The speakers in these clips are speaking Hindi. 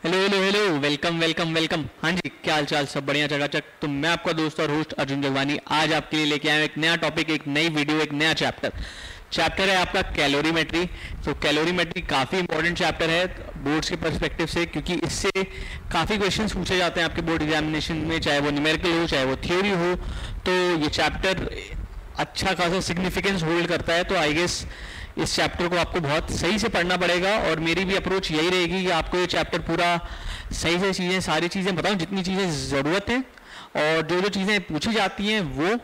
Hello hello hello, welcome welcome welcome. हाँ जी, क्या हाल चाल? सब बढ़िया चकाचक। तो मैं आपका दोस्त और होस्ट अर्जुन जगवानी आज आपके लिए लेके आया हूं एक नया टॉपिक, एक नई वीडियो, एक नया चैप्टर है आपका कैलोरीमेट्री। तो कैलोरीमेट्री काफ़ी इंपॉर्टेंट चैप्टर है बोर्ड्स के पर्सपेक्टिव से, क्योंकि इससे काफ़ी क्वेश्चंस पूछे जाते हैं आपके बोर्ड एग्जामिनेशन में, चाहे वो न्यूमेरिकल हो चाहे वो थ्योरी हो। तो ये चैप्टर अच्छा खासा सिग्निफिकेंस होल्ड करता है। तो आई गेस इस चैप्टर को आपको बहुत सही से पढ़ना पड़ेगा, और मेरी भी अप्रोच यही रहेगी कि आपको ये चैप्टर पूरा सही से चीज़ें, सारी चीज़ें बताऊं जितनी चीज़ें ज़रूरत हैं, और जो जो चीज़ें पूछी जाती हैं वो,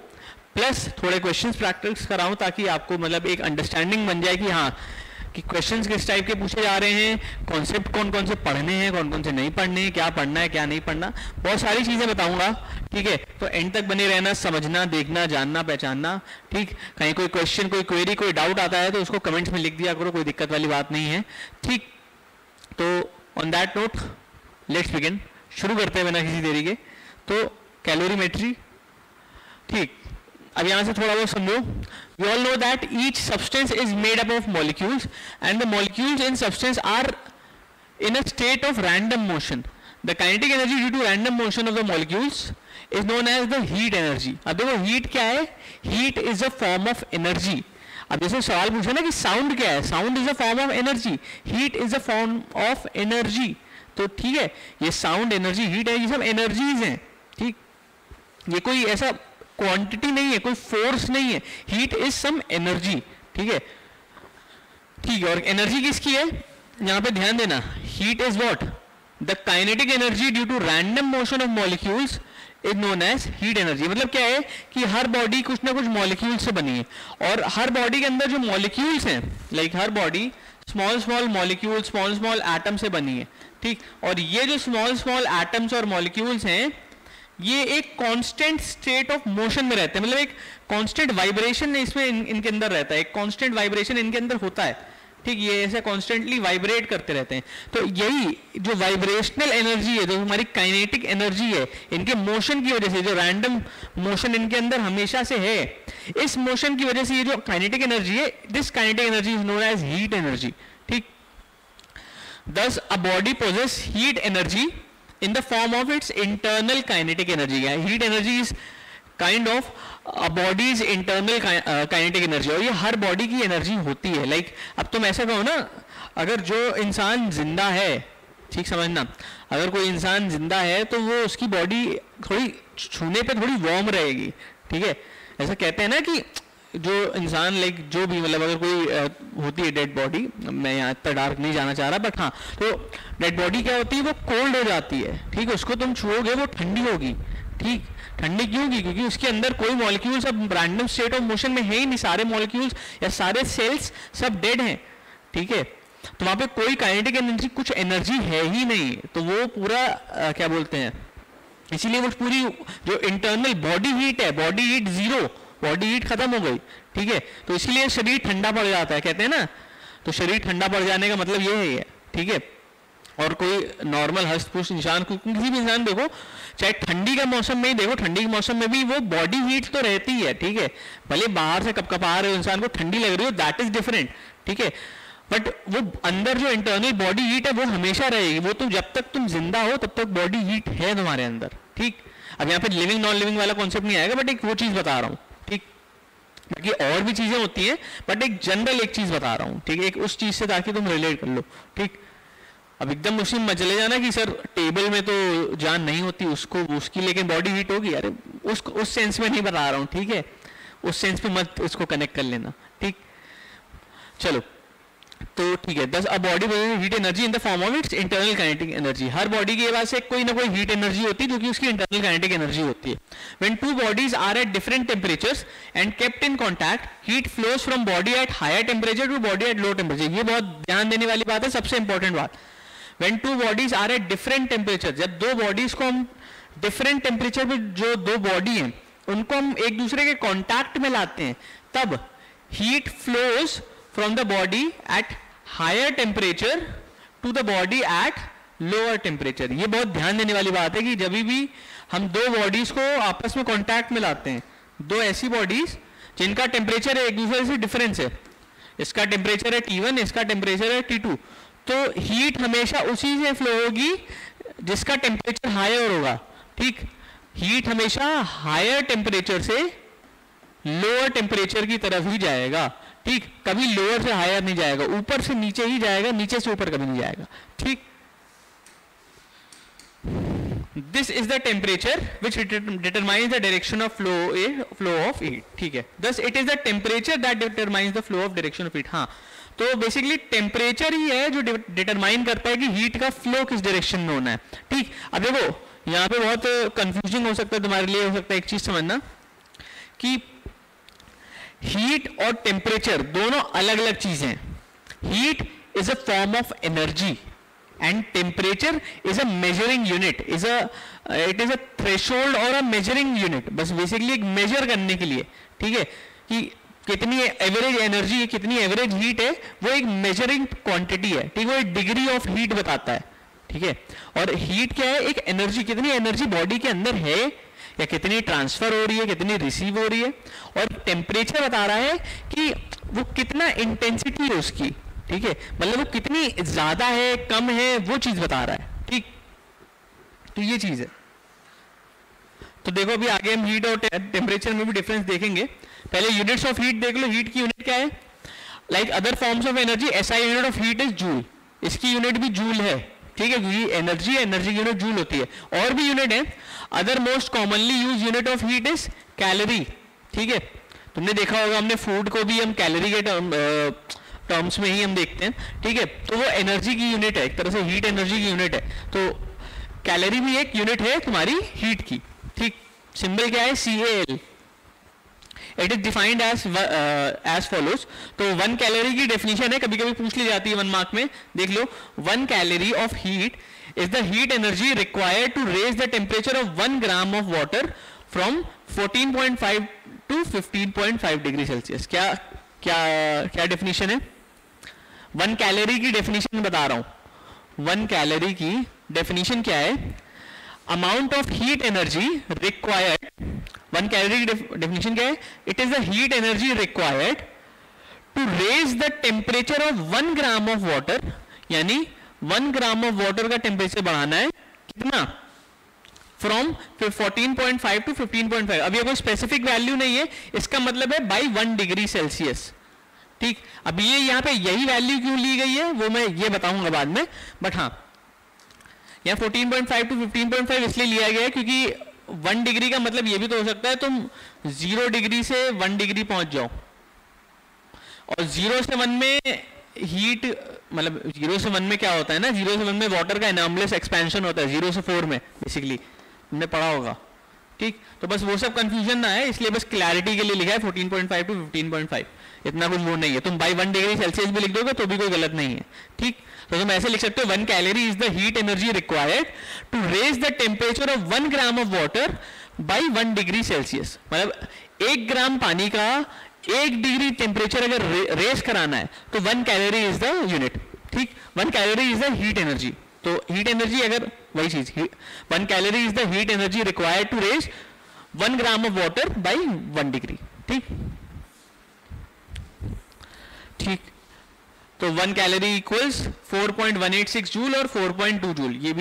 प्लस थोड़े क्वेश्चंस प्रैक्टिस कराऊं ताकि आपको मतलब एक अंडरस्टैंडिंग बन जाए कि हाँ, कि क्वेश्चंस किस टाइप के पूछे जा रहे हैं, कॉन्सेप्ट कौन कौन से पढ़ने हैं, कौन कौन से नहीं पढ़ने हैं, क्या पढ़ना है क्या नहीं पढ़ना, बहुत सारी चीज़ें बताऊंगा। ठीक है, तो एंड तक बने रहना, समझना, देखना, जानना, पहचानना। ठीक, कहीं कोई क्वेश्चन, कोई क्वेरी, कोई डाउट आता है तो उसको कमेंट्स में लिख दिया करो, कोई दिक्कत वाली बात नहीं है। ठीक, तो on that note let's begin, शुरू करते हैं बिना किसी देरी के। तो कैलोरीमेट्री, ठीक, अब यहां से थोड़ा बहुत समझो। We all know that each substance is made up of molecules and the molecules in substance are in a state of random motion. The kinetic energy due to random motion of the molecules is known as the heat energy. अब देखो heat क्या है? Heat is a form of energy. अब जैसे सवाल पूछा ना कि sound क्या है? Sound is a form of energy. Heat is a form of energy. तो ठीक है, ये sound energy, heat है, ये सब energies हैं। ठीक, ये कोई ऐसा क्वांटिटी नहीं है, कोई फोर्स नहीं है। Heat is some energy. ठीक है, ठीक है, और एनर्जी किसकी है? यहां पे ध्यान देना, heat is what? The kinetic energy due to random motion of molecules is known as heat energy. मतलब क्या है कि हर बॉडी कुछ ना कुछ मॉलिक्यूल से बनी है, और हर बॉडी के अंदर जो मॉलिक्यूल्स हैं, लाइक हर body small small molecule, small small atom से बनी है। ठीक, और ये जो स्मॉल स्मॉल एटम्स और मॉलिक्यूल्स हैं, ये एक कांस्टेंट स्टेट ऑफ मोशन में रहते हैं। मतलब एक कांस्टेंट वाइब्रेशन इसमें इनके अंदर रहता है, एक कांस्टेंट वाइब्रेशन इनके अंदर होता है। ठीक, ये ऐसे कॉन्स्टेंटली वाइब्रेट करते रहते हैं। तो यही जो वाइब्रेशनल एनर्जी है, जो हमारी काइनेटिक एनर्जी है, इनके मोशन की वजह से, जो रैंडम मोशन इनके अंदर हमेशा से है, इस मोशन की वजह से ये जो काइनेटिक एनर्जी है, this kinetic energy is known as heat energy. ठीक, thus a body possess heat energy in the form of its internal kinetic energy. Heat energy is kind of a body's internal kinetic energy, और ये हर बॉडी की एनर्जी होती है। लाइक अब तुम ऐसा कहो ना, अगर जो इंसान जिंदा है, ठीक समझना, अगर कोई इंसान जिंदा है तो वो उसकी बॉडी थोड़ी छूने पे थोड़ी वार्म रहेगी। ठीक है, ऐसा कहते हैं ना कि जो इंसान, लाइक जो भी, मतलब अगर कोई होती है डेड बॉडी, मैं यहाँ इतना डार्क नहीं जाना चाह रहा, बट हाँ, तो डेड बॉडी क्या होती है, वो कोल्ड हो जाती है। ठीक, उसको तुम छुओगे वो ठंडी होगी। ठीक, ठंडी क्यों होगी? क्योंकि उसके अंदर कोई मॉलिक्यूल्स अब रैंडम स्टेट ऑफ मोशन में है ही नहीं, सारे मॉलिक्यूल्स या सारे सेल्स सब डेड हैं। ठीक है, तो वहां पे कोई काइनेटिक एनर्जी, कुछ एनर्जी है ही नहीं। तो वो पूरा क्या बोलते हैं, इसीलिए वो पूरी जो इंटरनल बॉडी हीट है, body heat zero, body heat खत्म हो गई। ठीक है, तो इसीलिए शरीर ठंडा पड़ जाता है, कहते हैं ना। तो शरीर ठंडा पड़ जाने का मतलब ये है। ठीक है, और कोई नॉर्मल हस्तपुष्ट इंसान, किसी भी इंसान देखो, चाहे ठंडी का मौसम में ही देखो, ठंडी के मौसम में भी वो बॉडी हीट तो रहती है। ठीक है, भले बाहर से कपकपा रहे हो, इंसान को ठंडी लग रही हो, दैट इज डिफरेंट। ठीक है, बट वो अंदर जो इंटरनल बॉडी हीट है वो हमेशा रहेगी। वो तुम जब तक तुम जिंदा हो तब तक बॉडी हीट है तुम्हारे अंदर। ठीक, अब यहाँ पे लिविंग नॉन लिविंग वाला कॉन्सेप्ट नहीं आएगा, बट एक वो चीज बता रहा हूँ। ठीक, बाकी और भी चीजें होती हैं, बट एक जनरल एक चीज बता रहा हूँ। ठीक है, एक उस चीज से ताकि तुम रिलेट कर लो। ठीक, अब एकदम उसी में चले जाना कि सर टेबल में तो जान नहीं होती उसको, उसकी लेकिन बॉडी हीट होगी। अरे उस सेंस में नहीं बता रहा हूँ। ठीक है, उस सेंस में मत उसको कनेक्ट कर लेना। ठीक, चलो, तो ठीक है, दस a body heat energy in the form of its internal kinetic energy. Her body के पास कोई ना कोई हीट एनर्जी होती है जो कि उसकी इंटरनल काइनेटिक एनर्जी होती है। When two bodies are at different temperatures and kept in contact, heat flows from body at higher temperature to body at low temperature. ये बहुत ध्यान देने वाली बात है, सबसे इंपॉर्टेंट बात। When two bodies are at different temperature, जब दो बॉडीज को हम डिफरेंट टेम्परेचर पे, जो दो बॉडी हैं उनको हम एक दूसरे के कॉन्टैक्ट में लाते हैं, तब heat flows from the body at higher temperature to the body at lower temperature. ये बहुत ध्यान देने वाली बात है कि जब भी हम दो बॉडीज को आपस में कांटेक्ट में लाते हैं, दो ऐसी बॉडीज जिनका टेम्परेचर एक दूसरे से डिफरेंस है, इसका टेम्परेचर है T1, इसका टेम्परेचर है T2, तो हीट हमेशा उसी से फ्लो होगी जिसका टेम्परेचर हायर होगा, ठीक। हीट हमेशा हायर टेम्परेचर से लोअर टेम्परेचर की तरफ ही जाएगा, ठीक। कभी लोअर से हायर नहीं जाएगा, ऊपर से नीचे ही जाएगा, नीचे से ऊपर कभी नहीं जाएगा, ठीक। This is the temperature which determines the direction of flow of heat, ठीक है। Thus it is the temperature that determines the flow of direction of heat. हाँ, तो बेसिकली टेम्परेचर ही है जो डिटरमाइन करता है कि हीट का फ्लो किस डायरेक्शन में होना है, ठीक। अब देखो यहाँ पे बहुत कंफ्यूजिंग हो सकता है तुम्हारे लिए, हो सकता है एक चीज समझना कि हीट और टेम्परेचर दोनों अलग अलग चीजें हैं। Heat is a form of energy and temperature is a measuring unit, it is a threshold और अ मेजरिंग यूनिट, बस बेसिकली एक मेजर करने के लिए, ठीक है, कि कितनी एवरेज एनर्जी है, कितनी एवरेज हीट है, वो एक मेजरिंग क्वांटिटी है, ठीक। वो एक डिग्री ऑफ हीट बताता है, ठीक है। और हीट क्या है, एक एनर्जी, कितनी एनर्जी बॉडी के अंदर है या कितनी ट्रांसफर हो रही है, कितनी रिसीव हो रही है। और टेम्परेचर बता रहा है कि वो कितना इंटेंसिटी है उसकी, ठीक है, मतलब वो कितनी ज्यादा है, कम है, वो चीज बता रहा है, ठीक। तो ये चीज है। तो देखो अभी आगे हम हीट और टेम्परेचर में भी डिफरेंस देखेंगे। पहले यूनिट्स ऑफ हीट देख लो। हीट की यूनिट क्या है? Like other forms of energy, SI unit of heat is joule, इसकी यूनिट भी जूल है, ठीक है, क्योंकि एनर्जी की यूनिट जूल होती है। और भी यूनिट है। Other most commonly use unit of heat is calorie, ठीक है। तुमने देखा होगा, हमने फूड को भी हम कैलोरी के टर्म्स में ही हम देखते हैं, ठीक है। तो वो एनर्जी की यूनिट है, एक तरह से हीट एनर्जी की यूनिट है। तो कैलोरी भी एक यूनिट है तुम्हारी हीट की, ठीक। सिंबल क्या है? CaL। It is defined as follows. तो 1 कैलोरी की डेफिनेशन है, कभी कभी पूछ ली जाती है 1 मार्क में, देख लो। 1 calorie of heat is the heat energy required to raise the temperature of 1 gram of water from 14.5 to 15.5 degree Celsius. क्या क्या क्या डेफिनेशन है? 1 कैलोरी की डेफिनेशन बता रहा हूं। 1 कैलोरी की डेफिनेशन क्या है? Amount of heat energy required. 1 calorie की डेफिनेशन क्या है? It is the heat energy required to raise the temperature of 1 gram of water, यानी 1 ग्राम ऑफ वाटर का टेम्परेचर बढ़ाना है कितना? From 14.5 to 15.5। अब ये कोई स्पेसिफिक वैल्यू नहीं है, इसका मतलब है बाई 1 डिग्री सेल्सियस, ठीक। अब ये यहाँ पे यही वैल्यू क्यों ली गई है वो मैं ये बताऊंगा बाद में, बट हाँ यहाँ 14.5 टू 15.5 इसलिए लिया गया है क्योंकि 1 डिग्री का मतलब ये भी तो हो सकता है तुम 0 डिग्री से 1 डिग्री पहुंच जाओ, और 0 से 1 में हीट, मतलब 0 से 1 में क्या होता है ना, 0 से 1 में वाटर का एनॉर्मस एक्सपेंशन होता है, 0 से 4 में बेसिकली तुमने पढ़ा होगा, ठीक। तो बस वो सब कंफ्यूजन ना है, इसलिए बस क्लैरिटी के लिए लिखा है 14.5 टू 15.5। इतना कुछ वो नहीं है, तुम बाई 1 डिग्री सेल्सियस भी लिख दोगे तो भी कोई गलत नहीं है, ठीक। तो तुम ऐसे लिख सकते हो 1 calorie is the heat energy required to raise the temperature of 1 gram of water by 1 degree Celsius. मतलब 1 ग्राम पानी का 1 डिग्री टेम्परेचर अगर रेस कराना है तो 1 कैलोरी इज द यूनिट, ठीक। 1 calorie is the heat energy. तो हीट एनर्जी अगर वही चीज 1 calorie is the heat energy required to raise 1 gram of water by 1 degree, ठीक ठीक। तो 1 कैलोरी इक्वल्स 4.186 जूल और 4.2 जूल। ये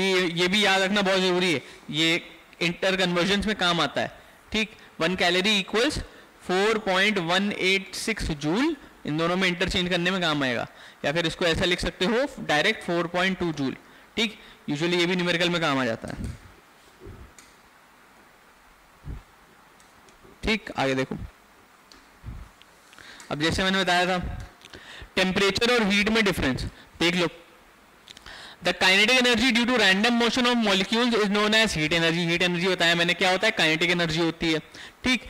भी याद रखना बहुत जरूरी है, ये इंटर कन्वर्जन में काम आता है, ठीक। 1 कैलोरी इक्वल्स 4.186 जूल, इन दोनों में इंटरचेंज करने में काम आएगा, या फिर इसको ऐसा लिख सकते हो डायरेक्ट 4.2 जूल, ठीक। यूजुअली ये भी न्यूमेरिकल में काम आ जाता है, ठीक। आगे देखो, अब जैसे मैंने बताया था टेम्परेचर और हीट में डिफरेंस देख लो। The kinetic energy due to random motion of molecules is known as heat energy. Heat energy बताया मैंने क्या होता है, काइनेटिक एनर्जी होती है, ठीक।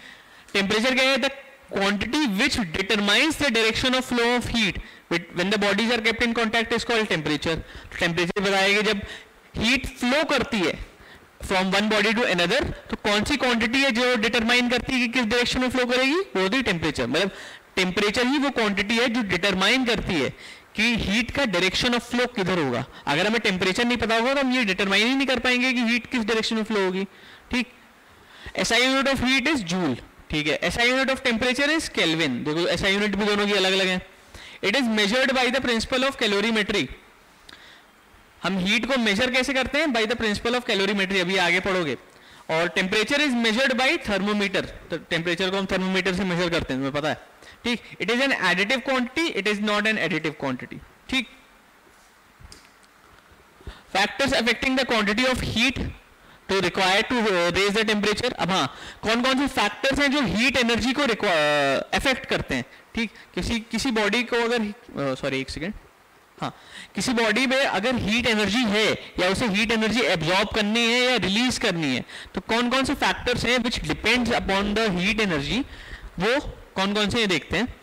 टेम्परेचर क्या है? The quantity which determines the direction of flow of heat when the bodies are kept in contact is called temperature. Temperature बताया कि जब हीट फ्लो करती है from one body to another, तो कौन सी क्वांटिटी है जो डिटरमाइन करती है कि किस डायरेक्शन में फ्लो करेगी? वो होती है टेम्परेचर। मतलब टेम्परेचर ही वो क्वांटिटी है जो डिटरमाइन करती है कि हीट का डायरेक्शन ऑफ फ्लो किधर होगा। अगर हमें टेम्परेचर नहीं पता होगा तो हम ये डिटरमाइन ही नहीं कर पाएंगे कि हीट किस डायरेक्शन में फ्लो होगी, ठीक। SI unit of heat is joule, ठीक है। SI unit of temperature is kelvin. देखो एसआई यूनिट भी दोनों की अलग अलग है। It is measured by the principle of calorimetry. हम हीट को मेजर कैसे करते हैं? By the principle of calorimetry, अभी आगे पढ़ोगे। और temperature is measured by thermometer, तो टेम्परेचर को हम थर्मोमीटर से मेजर करते हैं, तुम्हें पता है, ठीक। It is an additive quantity, it is not an additive quantity, ठीक। Factors affecting the quantity of heat to required to raise the temperature. अब हाँ, कौन कौन से फैक्टर्स हैं जो हीट एनर्जी को अफेक्ट करते हैं, ठीक। किसी बॉडी को अगर सॉरी एक सेकेंड, हाँ, किसी बॉडी में अगर हीट एनर्जी है या उसे हीट एनर्जी एब्जॉर्ब करनी है या रिलीज करनी है, तो कौन कौन से फैक्टर्स हैं which depends upon the heat energy, वो कौन कौन से ये देखते हैं।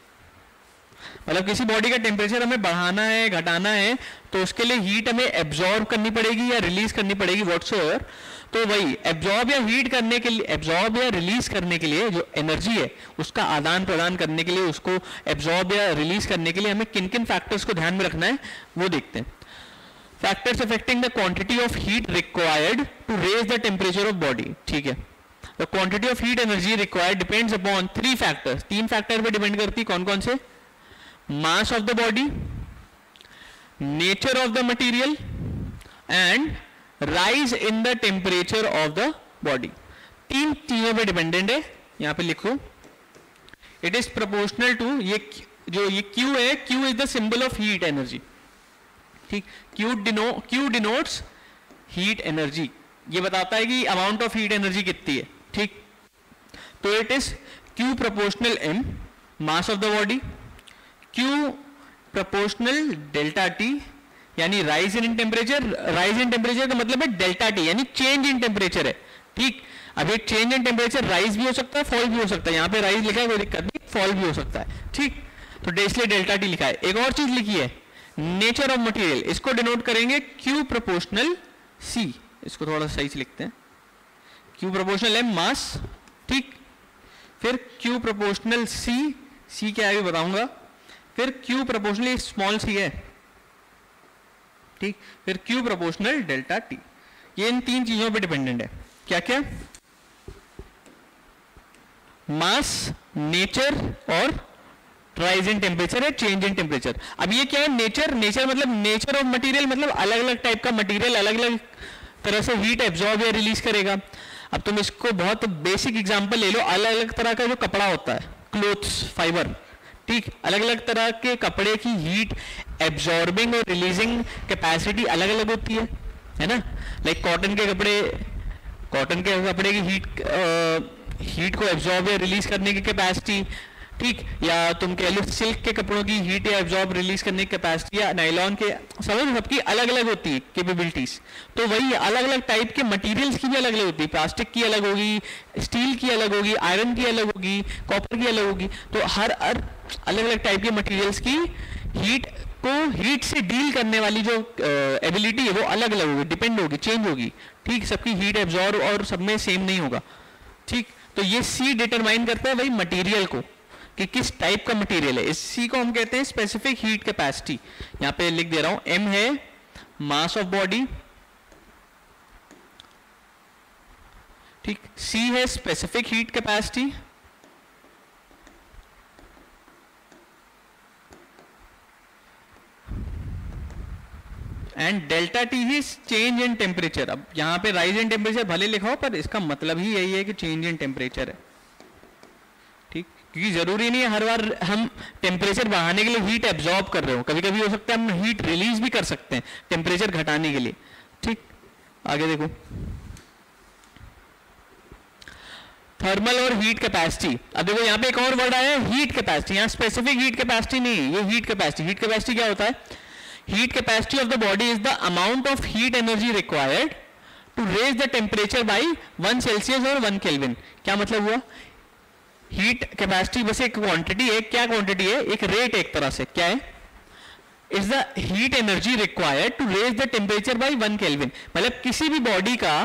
मतलब किसी बॉडी का टेम्परेचर हमें बढ़ाना है, घटाना है, तो उसके लिए हीट हमें एब्जॉर्ब करनी पड़ेगी या रिलीज करनी पड़ेगी, व्हाटसोएवर। तो वही एब्जॉर्ब या हीट करने के लिए, एब्जॉर्ब या रिलीज करने के लिए जो एनर्जी है उसका आदान प्रदान करने के लिए, उसको एब्जॉर्ब या रिलीज करने के लिए हमें किन किन फैक्टर्स को ध्यान में रखना है वो देखते हैं। Factors affecting the quantity of heat required to raise the temperature of body, ठीक है। The quantity of heat energy required depends upon 3 factors, 3 factor पे डिपेंड करती है। कौन कौन से? Mass of the body, nature of the material and rise in the temperature of the body. 3 चीजों पे डिपेंडेंट है, यहां पे लिखो। इट इज प्रोपोर्शनल टू, ये जो ये Q है, Q is the symbol of heat energy, ठीक। Q डिनोट्स हीट एनर्जी, ये बताता है कि अमाउंट ऑफ हीट एनर्जी कितनी है, ठीक। तो it is Q proportional M, mass of the body, Q proportional delta T, यानी rise in temperature. Rise in temperature का मतलब है डेल्टा T, यानी चेंज इन टेम्परेचर है, ठीक। अब ये चेंज इन टेम्परेचर राइज भी हो सकता है, फॉल भी हो सकता है। यहाँ पे राइज लिखा है, कोई दिक्कत नहीं, फॉल भी हो सकता है, ठीक। तो इसलिए डेल्टा T लिखा है। एक और चीज लिखी है, नेचर ऑफ मटेरियल, इसको डिनोट करेंगे Q प्रोपोर्शनल C, इसको थोड़ा सही से लिखते हैं, Q प्रोपोर्शनल M मास, ठीक। फिर Q प्रोपोर्शनल C क्या है भी बताऊंगा, फिर Q प्रोपोर्शनल स्मॉल c है, ठीक। फिर Q प्रोपोर्शनल डेल्टा T, ये इन 3 चीजों पे डिपेंडेंट है। क्या क्या? मास, नेचर और राइज इन टेम्परेचर है, चेंज इन टेम्परेचर। अब ये क्या है? नेचर मतलब नेचर ऑफ मटेरियल, मतलब अलग अलग टाइप का मटेरियल अलग अलग तरह से हीट एब्जॉर्ब या रिलीज करेगा। अब तुम इसको बहुत बेसिक एग्जांपल ले लो, अलग अलग तरह का जो कपड़ा होता है, क्लोथ्स, फाइबर, ठीक। अलग अलग तरह के कपड़े की हीट एब्जॉर्बिंग और रिलीजिंग कैपेसिटी अलग अलग होती है ना। लाइक कॉटन के कपड़े की हीट को एब्जॉर्ब या रिलीज करने की कैपेसिटी, ठीक। या तुम कह लो सिल्क के कपड़ों की हीट या एब्जॉर्ब रिलीज करने की कैपेसिटी, या नायलॉन के, समझ, सबकी अलग अलग होती है कैपेबिलिटीज। तो वही अलग अलग टाइप के मटेरियल्स की भी अलग अलग होती है, प्लास्टिक की अलग होगी, स्टील की अलग होगी, आयरन की अलग होगी, कॉपर की अलग होगी। तो हर अलग अलग टाइप के मटेरियल्स की हीट से डील करने वाली जो एबिलिटी है वो अलग अलग होगी, डिपेंड होगी, चेंज होगी, ठीक। सबकी हीट एब्जॉर्ब और सब में सेम नहीं होगा, ठीक। तो ये C डिटरमाइन करता है वही मटेरियल को कि किस टाइप का मटेरियल है। इस C को हम कहते हैं स्पेसिफिक हीट कैपेसिटी। यहां पे लिख दे रहा हूं, M है मास ऑफ बॉडी, ठीक। C है specific heat capacity, and delta T is change in temperature. अब यहां पे राइज इन टेम्परेचर भले लिखा हो, पर इसका मतलब ही यही है कि चेंज इन टेम्परेचर है, ठीक। क्योंकि जरूरी नहीं है हर बार हम टेम्परेचर बढ़ाने के लिए हीट एब्जॉर्ब कर रहे हो, कभी कभी हो सकता है हम हीट रिलीज भी कर सकते हैं टेम्परेचर घटाने के लिए, ठीक। आगे देखो, थर्मल और हीट कैपेसिटी। अब देखो यहाँ पे एक और वर्ड आया है, हीट कैपेसिटी। यहाँ स्पेसिफिक हीट कैपेसिटी नहीं, ये हीट कैपेसिटी। हीट कैपेसिटी क्या होता है? Heat capacity of the body is the amount of heat energy required to raise the temperature by 1 Celsius or 1 Kelvin। क्या मतलब हुआ? हीट कैपेसिटी बस एक क्वांटिटी है। क्या क्वांटिटी है? एक रेट, एक तरह से। क्या है? Is the heat energy required to raise the temperature by 1 kelvin. मतलब किसी भी बॉडी का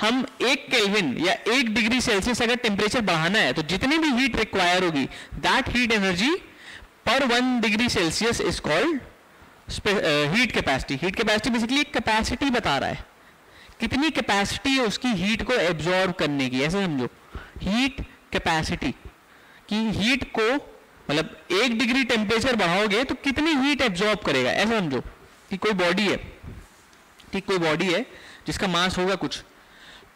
हम 1 केल्विन या 1 डिग्री सेल्सियस अगर टेम्परेचर बढ़ाना है तो जितनी भी हीट रिक्वायर होगी, दैट हीट एनर्जी पर 1 degree Celsius is called heat capacity. Heat capacity basically एक कैपेसिटी बता रहा है, कितनी कैपेसिटी है उसकी हीट को एब्जॉर्ब करने की। ऐसे समझो, हीट कैपेसिटी कि हीट को, मतलब 1 डिग्री टेम्परेचर बढ़ाओगे तो कितनी हीट एब्जॉर्ब करेगा, ऐसा समझो कि कोई बॉडी है, ठीक, कोई बॉडी है जिसका मास होगा कुछ,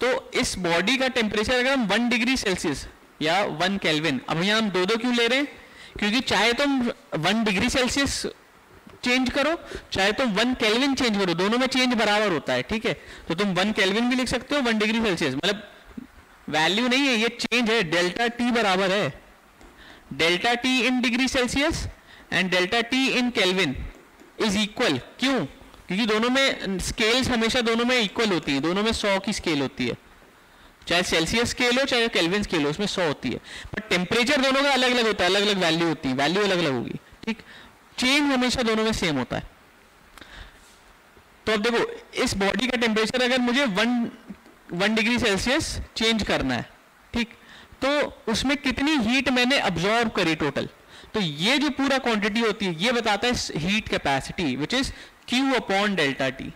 तो इस बॉडी का टेम्परेचर अगर हम 1 डिग्री सेल्सियस या 1 केल्विन, अब यहाँ हम दो क्यों ले रहे हैं, क्योंकि चाहे तुम 1 डिग्री सेल्सियस चेंज करो चाहे तुम 1 केल्विन चेंज करो, दोनों में चेंज बराबर होता है, ठीक है। तो तुम 1 केल्विन भी लिख सकते हो, 1 डिग्री सेल्सियस, मतलब वैल्यू नहीं है, ये चेंज है। डेल्टा टी बराबर है delta T in degree Celsius and delta T in kelvin is equal. क्यों? क्योंकि दोनों में स्केल्स हमेशा दोनों में इक्वल होती है, दोनों में 100 की स्केल होती है, चाहे सेल्सियस स्केल हो चाहे केल्विन स्केल हो, उसमें 100 होती है। पर टेम्परेचर दोनों का अलग अलग होता है, अलग अलग वैल्यू होती है, वैल्यू अलग अलग होगी, ठीक। चेंज हमेशा दोनों में सेम होता है। तो अब देखो, इस बॉडी का टेम्परेचर अगर मुझे 1 डिग्री सेल्सियस चेंज करना है, ठीक, तो उसमें कितनी हीट मैंने अब्जॉर्ब करी टोटल, तो ये जो पूरा क्वांटिटी होती है ये बताता है heat capacity, which is Q upon delta T.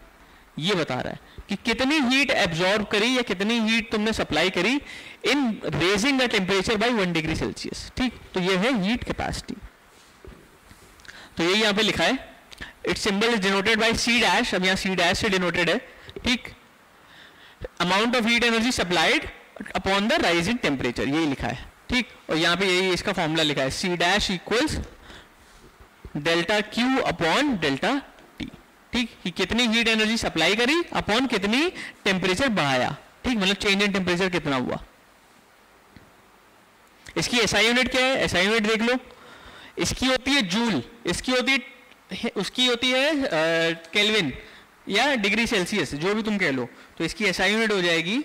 ये बता रहा है कि कितनी हीट एब्जॉर्ब करी या कितनी हीट तुमने सप्लाई करी इन raising the temperature by 1 degree Celsius, ठीक। तो ये है हीट कैपेसिटी। तो ये यहाँ पे लिखा है, it's symbol is denoted by C dash, अब यहाँ C डैश से डिनोटेड है, ठीक। Amount of heat energy supplied upon the rise in temperature, यही लिखा है, ठीक। और यहाँ पे यही इसका फॉर्मूला लिखा है, C dash equals delta Q upon delta T, ठीक, कि कितनी हीट एनर्जी सप्लाई करी अपॉन कितनी टेम्परेचर बढ़ाया, ठीक, मतलब चेंज इन टेम्परेचर कितना हुआ। इसकी SI यूनिट क्या है, SI यूनिट देख लो, इसकी होती है जूल, इसकी होती है, उसकी होती है केल्विन या डिग्री सेल्सियस, जो भी तुम कह लो। तो इसकी SI यूनिट हो जाएगी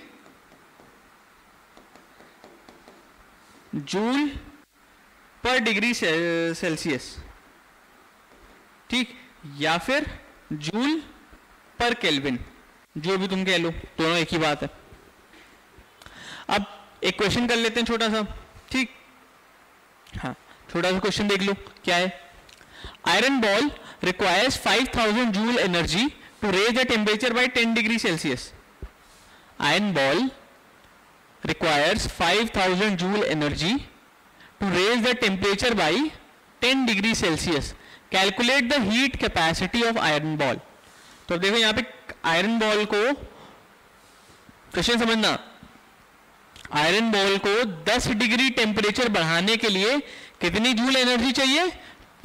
जूल पर डिग्री सेल्सियस, ठीक, या फिर जूल पर केल्विन, जो भी तुम कह लो, दोनों एक ही बात है। अब एक क्वेश्चन कर लेते हैं छोटा सा, ठीक, हाँ, छोटा सा क्वेश्चन देख लो क्या है। Iron ball requires 5000 joule energy to raise the temperature by 10 degree Celsius. Iron ball requires 5000 joule energy to raise the temperature by 10 degree Celsius. Calculate the heat capacity of iron ball. तो देखो यहाँ पे आयरन बॉल को, क्वेश्चन समझना, आयरन बॉल को 10 डिग्री टेम्परेचर बढ़ाने के लिए कितनी जूल एनर्जी चाहिए,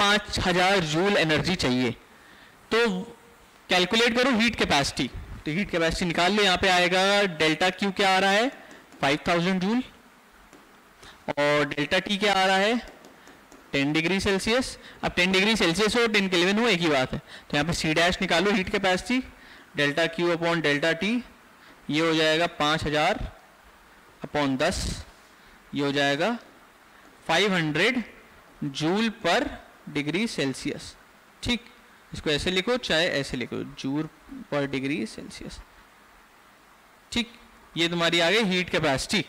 5000 जूल एनर्जी चाहिए। तो कैलकुलेट करो हीट कैपेसिटी, तो हीट कैपेसिटी निकाल लो। यहाँ पे आएगा डेल्टा क्यू क्या आ रहा है 5000 जूल, और डेल्टा टी क्या आ रहा है 10 डिग्री सेल्सियस। अब 10 डिग्री सेल्सियस हो 10 केल्विन हो, एक ही बात है। तो यहाँ पे C डैश निकालो heat capacity, delta Q upon delta T, ये हो जाएगा 5000 अपॉन 10, ये हो जाएगा 500 जूल पर डिग्री सेल्सियस, ठीक। इसको ऐसे लिखो चाहे ऐसे लिखो, जूल पर डिग्री सेल्सियस, ठीक। ये तुम्हारी आ गई हीट कैपेसिटी।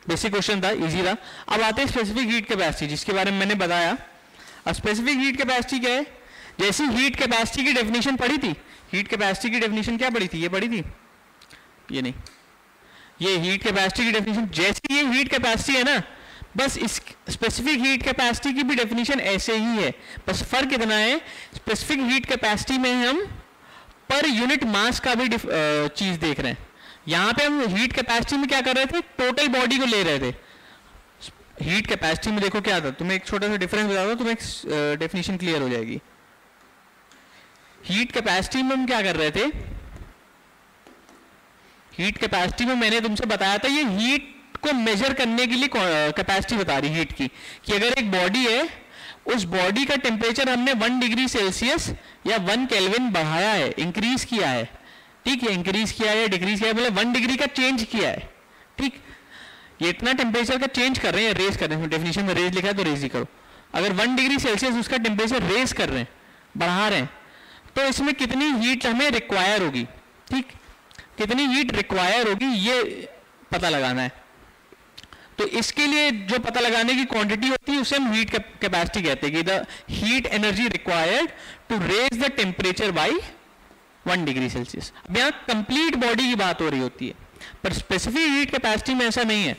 बेसिक क्वेश्चन था, इजी था। अब आते हैं स्पेसिफिक हीट कैपेसिटी, जिसके बारे में मैंने बताया। अब स्पेसिफिक हीट कैपेसिटी क्या है, जैसी हीट कैपेसिटी की डेफिनेशन पढ़ी थी, हीट कैपेसिटी की डेफिनेशन क्या पढ़ी थी, ये पढ़ी थी, ये नहीं, ये हीट कैपेसिटी की डेफिनेशन, जैसी ये हीट कैपेसिटी है ना, बस इस स्पेसिफिक हीट कैपेसिटी की भी डेफिनेशन ऐसे ही है। बस फर्क इतना है, स्पेसिफिक हीट कैपेसिटी में हम पर यूनिट मास का भी चीज देख रहे हैं। यहाँ पे हम हीट कैपेसिटी में क्या कर रहे थे, टोटल बॉडी को ले रहे थे। हीट कैपेसिटी में देखो क्या था, तुम्हें एक छोटा सा डिफरेंस बता दो, तुम्हें एक डेफिनेशन क्लियर हो जाएगी। हीट कैपेसिटी में हम क्या कर रहे थे, हीट कैपेसिटी में मैंने तुमसे बताया था, ये हीट को मेजर करने के लिए कैपेसिटी बता रही हीट की, कि अगर एक बॉडी है, उस बॉडी का टेम्परेचर हमने 1 डिग्री सेल्सियस या 1 केल्विन बढ़ाया है, इंक्रीज किया है, ठीक है, इंक्रीज किया है, डिक्रीज किया है, मतलब 1 डिग्री का चेंज किया है, ठीक। ये इतना टेम्परेचर का चेंज कर रहे हैं, रेज कर रहे हैं, डेफिनेशन में रेज लिखा है तो रेज ही करो। अगर 1 डिग्री सेल्सियस उसका टेम्परेचर रेज कर रहे हैं, बढ़ा रहे हैं, तो इसमें कितनी हीट हमें रिक्वायर होगी, ठीक, कितनी हीट रिक्वायर होगी ये पता लगाना है। तो इसके लिए जो पता लगाने की क्वांटिटी होती है उसे हम हीट कैपेसिटी कहते हैं, कि the heat energy required to raise the temperature by 1 degree Celsius. अब यहाँ कंप्लीट बॉडी की बात हो रही होती है, पर स्पेसिफिक हीट कैपेसिटी में ऐसा नहीं है,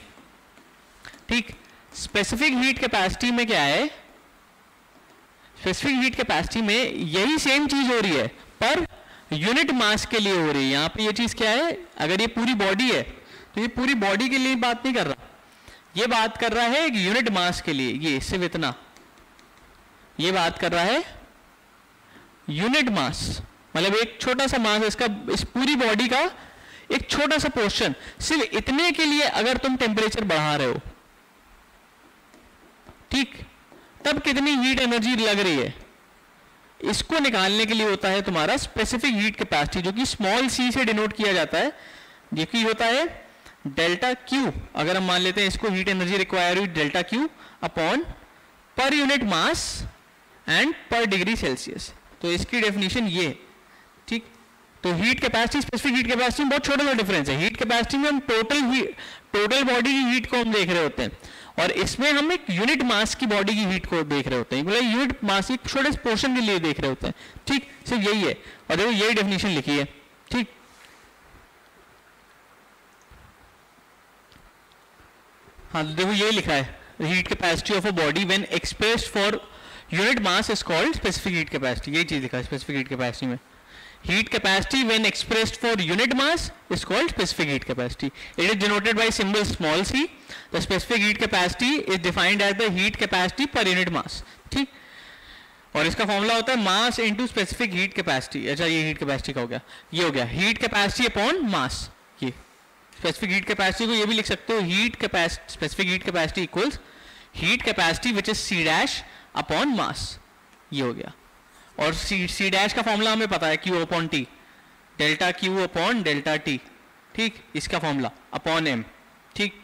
ठीक। स्पेसिफिक हीट कैपेसिटी में क्या है, स्पेसिफिक हीट कैपेसिटी में यही सेम चीज हो रही है, पर यूनिट मास के लिए हो रही है। यहाँ पे ये चीज क्या है, अगर ये पूरी बॉडी है तो ये पूरी बॉडी के लिए बात नहीं कर रहा, ये बात कर रहा है यूनिट मास के लिए, ये सिर्फ इतना, ये बात कर रहा है यूनिट मास, मतलब एक छोटा सा मास इसका, इस पूरी बॉडी का एक छोटा सा पोर्शन, सिर्फ इतने के लिए अगर तुम टेम्परेचर बढ़ा रहे हो, ठीक, तब कितनी हीट एनर्जी लग रही है, इसको निकालने के लिए होता है तुम्हारा स्पेसिफिक हीट कैपेसिटी, जो कि स्मॉल सी से डिनोट किया जाता है, जो कि होता है डेल्टा क्यू। अगर हम मान लेते हैं इसको heat energy required delta Q upon per unit mass and पर डिग्री सेल्सियस। तो इसकी डेफिनेशन ये, ठीक। तो heat capacity, specific heat capacity में बहुत छोटा सा डिफरेंस है। हीट कैपेसिटी में हम टोटल बॉडी की हीट को हम देख रहे होते हैं, और इसमें हम एक यूनिट मास की बॉडी की हीट को देख रहे होते हैं, मतलब यूनिट मास एक छोटे पोर्शन के लिए देख रहे होते हैं, ठीक। सिर्फ यही है, और देखो यही डेफिनेशन लिखी है, ठीक। हाँ, तो देखो यही लिखा है, heat capacity of a body when expressed for unit mass is called specific heat capacity, यही चीज लिखा है स्पेसिफिक हीट कैपेसिटी में। Heat capacity when expressed for unit mass is called specific heat capacity. It is denoted by symbol small c. The specific heat capacity is defined as the heat capacity per unit mass. ठीक, और इसका फॉर्मूला होता है mass into specific heat capacity. अच्छा, ये हीट कैपेसिटी का हो गया, ये हो गया हीट कैपेसिटी अपॉन मास। ये स्पेसिफिक हीट कैपेसिटी को ये भी लिख सकते हो, heat capacity, specific heat capacity equals heat capacity which is C dash upon mass, ये हो गया। और सी डैश का फॉर्मूला हमें पता है, Q upon T, delta Q upon delta T, ठीक, इसका फॉर्मूला अपॉन एम, ठीक।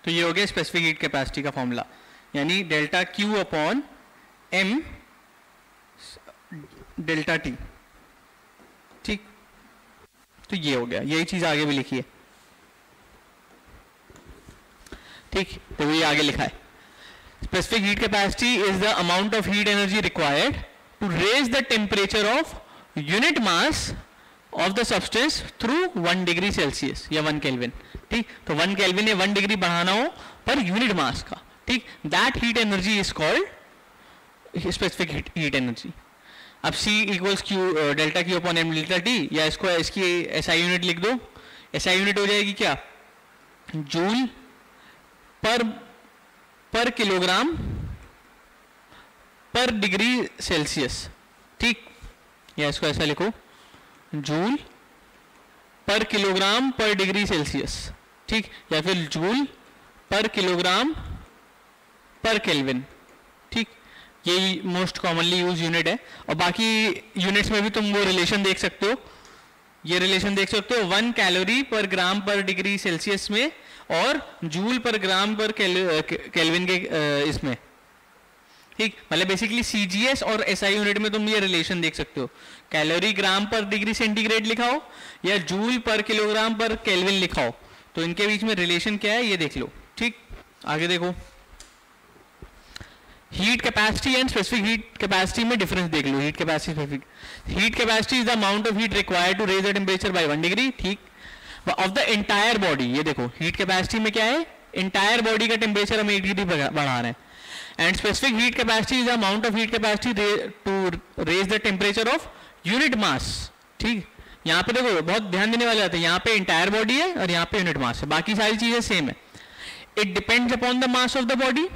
तो ये हो गया स्पेसिफिक हीट कैपेसिटी का फॉर्मूला, यानी delta Q upon M delta T, ठीक। तो ये हो गया, यही चीज आगे भी लिखी है, ठीक। तो ये आगे लिखा है, specific heat capacity is the amount of heat energy required to raise the temperature of unit mass of the substance through 1 degree Celsius या 1 Kelvin, ठीक। तो 1 Kelvin या 1 डिग्री बढ़ाना हो पर यूनिट मास का, ठीक, that heat energy is called specific heat energy। अब C equals Q delta Q upon M delta T, या इसको इसकी SI यूनिट लिख दो, SI यूनिट हो जाएगी क्या, जूल पर किलोग्राम पर डिग्री सेल्सियस, ठीक, या इसको ऐसा लिखो, जूल पर किलोग्राम पर डिग्री सेल्सियस, ठीक, या फिर joule per kilogram per kelvin, ठीक। ये मोस्ट कॉमनली यूज यूनिट है, और बाकी यूनिट्स में भी तुम वो रिलेशन देख सकते हो, ये रिलेशन देख सकते हो 1 कैलोरी पर ग्राम पर डिग्री सेल्सियस में और जूल पर ग्राम पर केल्विन के इसमें, ठीक। मतलब बेसिकली सीजीएस और एसआई यूनिट में तुम ये रिलेशन देख सकते हो, कैलोरी ग्राम पर डिग्री सेंटीग्रेड लिखाओ या joule per kilogram per kelvin लिखाओ, तो इनके बीच में रिलेशन क्या है ये देख लो, ठीक। आगे देखो, heat capacity and specific heat capacity में डिफरेंस देख लो। Heat capacity specific, heat capacity is the amount of heat required to raise the temperature by 1 degree, ठीक, ऑफ द एंटायर बॉडी। ये देखो हीट कैपेसिटी में क्या है, एंटायर बॉडी का टेम्परेचर हम 1 डिग्री बढ़ा रहे हैं, and specific heat capacity is the amount of heat capacity to raise the temperature of unit mass, ठीक। यहाँ पे देखो बहुत ध्यान देने वाले आते हैं, यहाँ पे एंटायर बॉडी है और यहाँ पे यूनिट मास है, बाकी सारी चीजें सेम है। It depends upon the mass of the body,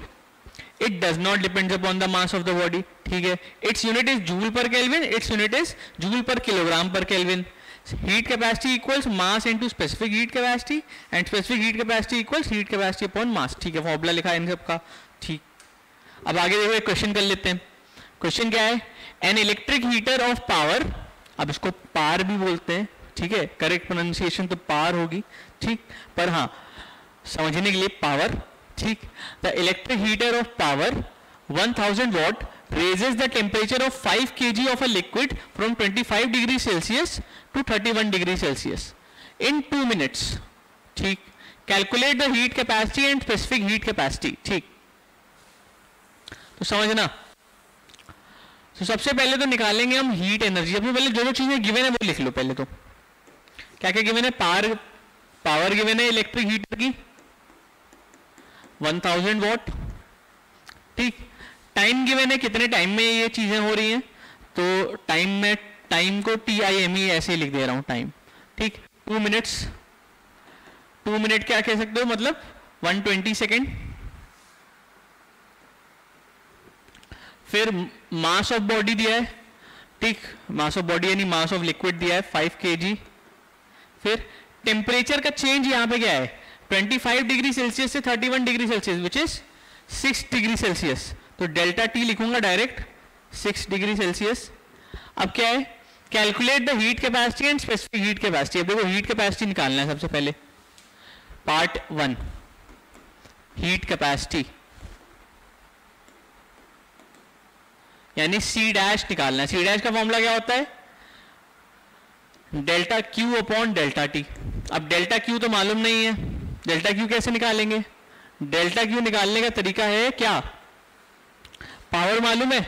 it does not depends upon the mass of the body, ठीक है। इट्स यूनिट इज जूल पर kelvin, its unit is joule per kilogram per kelvin. Heat capacity equals mass into specific heat capacity, and specific heat capacity equals heat capacity upon mass, ठीक है। फॉर्मूला लिखा है इन सबका, ठीक। अब आगे देखो एक क्वेश्चन कर लेते हैं। क्वेश्चन क्या है, an electric heater of power, अब इसको पार भी बोलते हैं, ठीक है, करेक्ट प्रोनाउंसिएशन तो पार होगी, ठीक, पर हाँ समझने के लिए पावर, ठीक। The electric heater of power 1000 watt raises the temperature of 5 kg of a liquid from 25 degree Celsius to 31 degree Celsius in 2 minutes, ठीक। Calculate the heat capacity and specific heat capacity, ठीक। तो समझना, तो सबसे पहले तो निकालेंगे हम हीट एनर्जी। सबसे पहले जो जो चीजें गिवन है वो लिख लो पहले, तो क्या क्या गिवन है, पावर गिवन है इलेक्ट्रिक हीटर की 1000 वॉट, ठीक। टाइम गिवन है, कितने टाइम में ये चीजें हो रही हैं, तो टाइम को TIME ऐसे ही लिख दे रहा हूं टाइम, ठीक। 2 मिनट्स, 2 मिनट क्या कह सकते हो, मतलब 120 सेकेंड। फिर मास ऑफ बॉडी दिया है, ठीक, मास ऑफ बॉडी यानी मास ऑफ लिक्विड दिया है 5 kg। फिर टेम्परेचर का चेंज यहां पे क्या है, 25 डिग्री सेल्सियस से 31 degree Celsius which is 6 degree Celsius. तो डेल्टा टी लिखूंगा डायरेक्ट 6 डिग्री सेल्सियस। अब क्या है, calculate the heat capacity and specific heat capacity. अब देखो हीट कैपेसिटी निकालना है सबसे पहले, पार्ट 1 हीट कैपेसिटी यानी C डैश निकालना है। C डैश का फॉर्मूला क्या होता है, delta Q upon delta T. अब डेल्टा Q तो मालूम नहीं है, डेल्टा Q कैसे निकालेंगे, डेल्टा Q निकालने का तरीका है क्या, पावर मालूम है,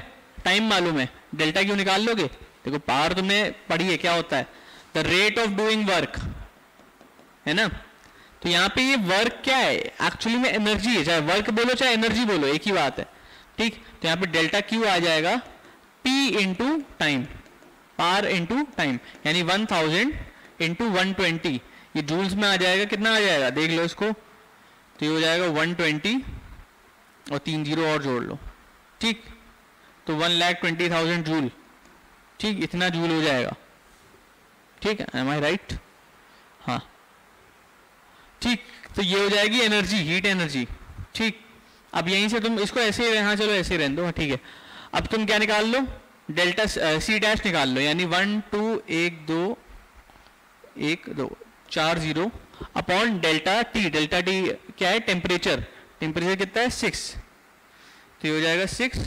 टाइम मालूम है, डेल्टा Q निकाल लोगे। देखो पावर तुमने पढ़ी है, क्या होता है, the rate of doing work, है ना। तो यहाँ पे ये वर्क क्या है, एक्चुअली में एनर्जी है, चाहे वर्क बोलो चाहे एनर्जी बोलो एक ही बात है, ठीक। तो यहाँ पे डेल्टा Q आ जाएगा P into time, power into time, यानी 1000 इंटू 120, ये जूल्स में आ जाएगा, कितना आ जाएगा देख लो इसको, तो ये हो जाएगा 120 और 3 जीरो और जोड़ लो, ठीक। तो 1,20,000 जूल, ठीक, इतना जूल हो जाएगा, ठीक है, एम आई राइट, हाँ ठीक। तो ये हो जाएगी एनर्जी, हीट एनर्जी, ठीक। अब यहीं से तुम इसको ऐसे ही, हाँ चलो ऐसे ही रहने दो, ठीक है। अब तुम क्या निकाल लो, डेल्टा C डैश निकाल लो, यानी 1 2 1 2 1 2 4 zero upon delta T. Delta T क्या है, टेम्परेचर, टेम्परेचर कितना है 6, तो ये हो जाएगा 6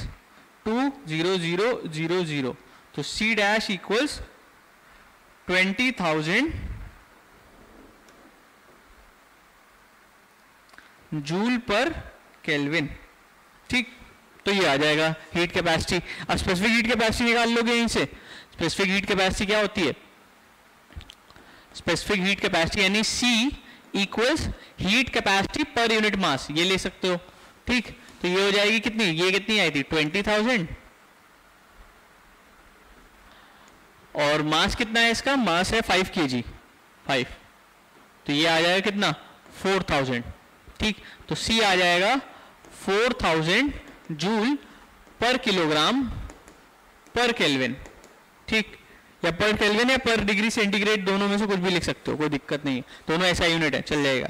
2 0 0 0 0। तो C डैश इक्वल्स 20,000 जूल पर केल्विन, ठीक। तो ये आ जाएगा हीट कैपेसिटी। अब स्पेसिफिक हीट कैपेसिटी निकाल लोगे यहीं से। स्पेसिफिक हीट कैपेसिटी क्या होती है, स्पेसिफिक हीट कैपेसिटी यानी C equals heat capacity per unit mass, ये ले सकते हो, ठीक। तो ये हो जाएगी कितनी, ये कितनी आई थी 20,000, और मास कितना है इसका, मास है 5 kg, 5, तो ये आ जाएगा कितना 4000, ठीक। तो C आ जाएगा 4000 joule per kilogram per kelvin, ठीक, या पर केल्विन या पर डिग्री सेंटीग्रेड, दोनों में से कुछ भी लिख सकते हो, कोई दिक्कत नहीं है, दोनों ऐसा यूनिट है, चल जाएगा,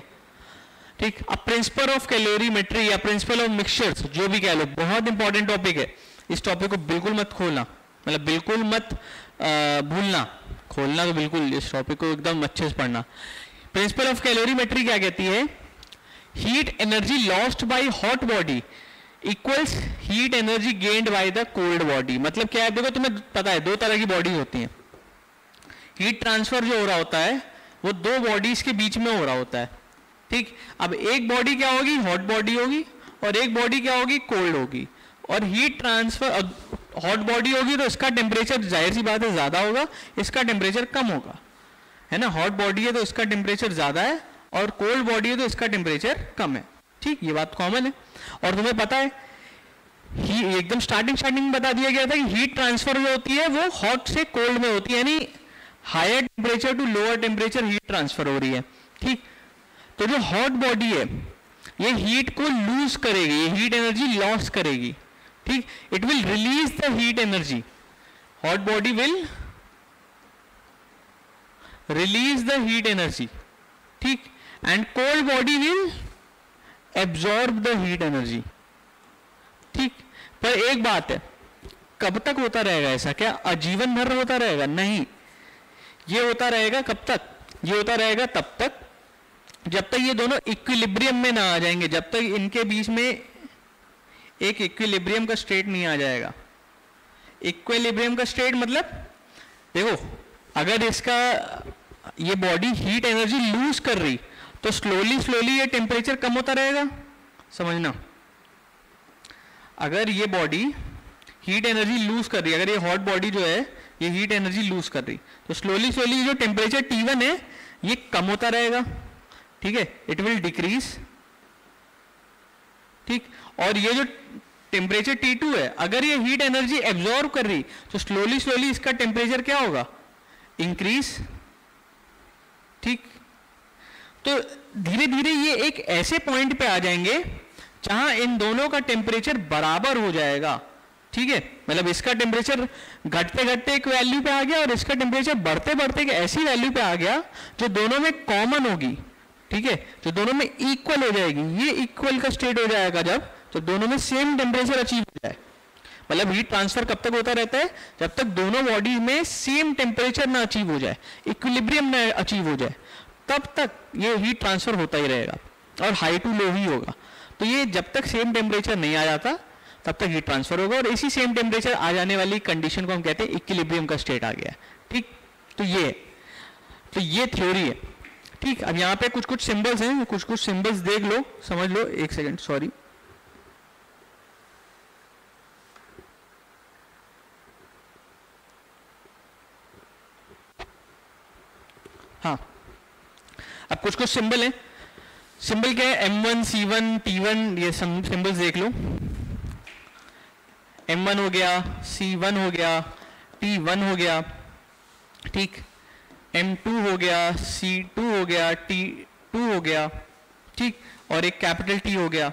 ठीक। अब प्रिंसिपल ऑफ कैलोरीमेट्री या प्रिंसिपल ऑफ मिक्सचर्स, जो भी कह लो, बहुत इंपॉर्टेंट टॉपिक है, इस टॉपिक को बिल्कुल मत खोलना, मतलब बिल्कुल मत भूलना, खोलना तो बिल्कुल, इस टॉपिक को एकदम अच्छे से पढ़ना। प्रिंसिपल ऑफ कैलोरीमेट्री क्या कहती है, heat energy lost by hot body equals heat energy gained by the cold body. मतलब क्या है, देखो तुम्हें पता है 2 तरह की बॉडी होती हैं, हीट ट्रांसफर जो हो रहा होता है वो 2 बॉडीज के बीच में हो रहा होता है, ठीक। अब एक बॉडी क्या होगी, हॉट बॉडी होगी, और एक बॉडी क्या होगी, कोल्ड होगी। और हीट ट्रांसफर, हॉट बॉडी होगी तो इसका टेम्परेचर जाहिर सी बात है ज्यादा होगा, इसका टेम्परेचर कम होगा, है ना। हॉट बॉडी है तो इसका टेम्परेचर ज्यादा है, और कोल्ड बॉडी है तो इसका टेम्परेचर कम है, ठीक, ये बात कॉमन है। और तुम्हें पता है एकदम स्टार्टिंग में बता दिया गया था कि हीट ट्रांसफर जो होती है वो हॉट से कोल्ड में होती है, यानी higher temperature to lower temperature heat transfer हो रही है, ठीक। तो जो हॉट बॉडी है ये हीट को लूज करेगी, ये हीट एनर्जी लॉस करेगी, ठीक। It will release the heat energy, hot body will release the heat energy, ठीक, and cold body will absorb the heat energy, ठीक। पर एक बात है, कब तक होता रहेगा ऐसा, क्या आजीवन भर होता रहेगा, नहीं, ये होता रहेगा कब तक, ये होता रहेगा तब तक जब तक ये दोनों इक्विलिब्रियम में ना आ जाएंगे, जब तक इनके बीच में एक इक्विलिब्रियम का स्टेट नहीं आ जाएगा। इक्विलिब्रियम का स्टेट मतलब देखो, अगर इसका ये बॉडी हीट एनर्जी लूज कर रही तो स्लोली ये टेम्परेचर कम होता रहेगा, समझना। अगर ये बॉडी हीट एनर्जी लूज कर रही है, अगर ये हॉट बॉडी जो है ये हीट एनर्जी लूज कर रही, तो स्लोली जो टेम्परेचर T1 है ये कम होता रहेगा, ठीक है, इट विल डिक्रीज, ठीक। और ये जो टेम्परेचर T2 है, अगर ये हीट एनर्जी एब्जॉर्ब कर रही तो स्लोली स्लोली इसका टेम्परेचर क्या होगा, इंक्रीज। ठीक, तो धीरे धीरे ये एक ऐसे पॉइंट पे आ जाएंगे जहां इन दोनों का टेम्परेचर बराबर हो जाएगा। ठीक है, मतलब इसका टेम्परेचर घटते घटते एक वैल्यू पे आ गया और इसका टेम्परेचर बढ़ते बढ़ते एक ऐसी वैल्यू पे आ गया जो दोनों में कॉमन होगी। ठीक है, जो दोनों में इक्वल हो जाएगी। ये इक्वल का स्टेट हो जाएगा जब तो दोनों में सेम टेम्परेचर अचीव हो जाए। मतलब हीट ट्रांसफर कब तक होता रहता है, जब तक दोनों बॉडी में सेम टेम्परेचर ना अचीव हो जाए, इक्विलिब्रियम ना अचीव हो जाए, तब तक ये हीट ट्रांसफर होता ही रहेगा और हाई टू लो ही होगा। तो ये जब तक सेम टेम्परेचर नहीं आ जाता तब तक हीट ट्रांसफर होगा, और इसी सेम टेम्परेचर आ जाने वाली कंडीशन को हम कहते हैं इक्विलिब्रियम का स्टेट आ गया। ठीक, तो ये थ्योरी है। ठीक, अब यहाँ पे कुछ कुछ सिंबल्स हैं, कुछ कुछ सिंबल्स देख लो, समझ लो। एक सेकेंड, सॉरी। हाँ, अब कुछ कुछ सिंबल है। सिंबल क्या है, M1, C1, T1, ये सिंबल्स देख लो। M1 हो गया, C1 हो गया, T1 हो गया। ठीक, M2 हो गया, C2 हो गया, T2 हो गया। ठीक, और एक कैपिटल T हो गया।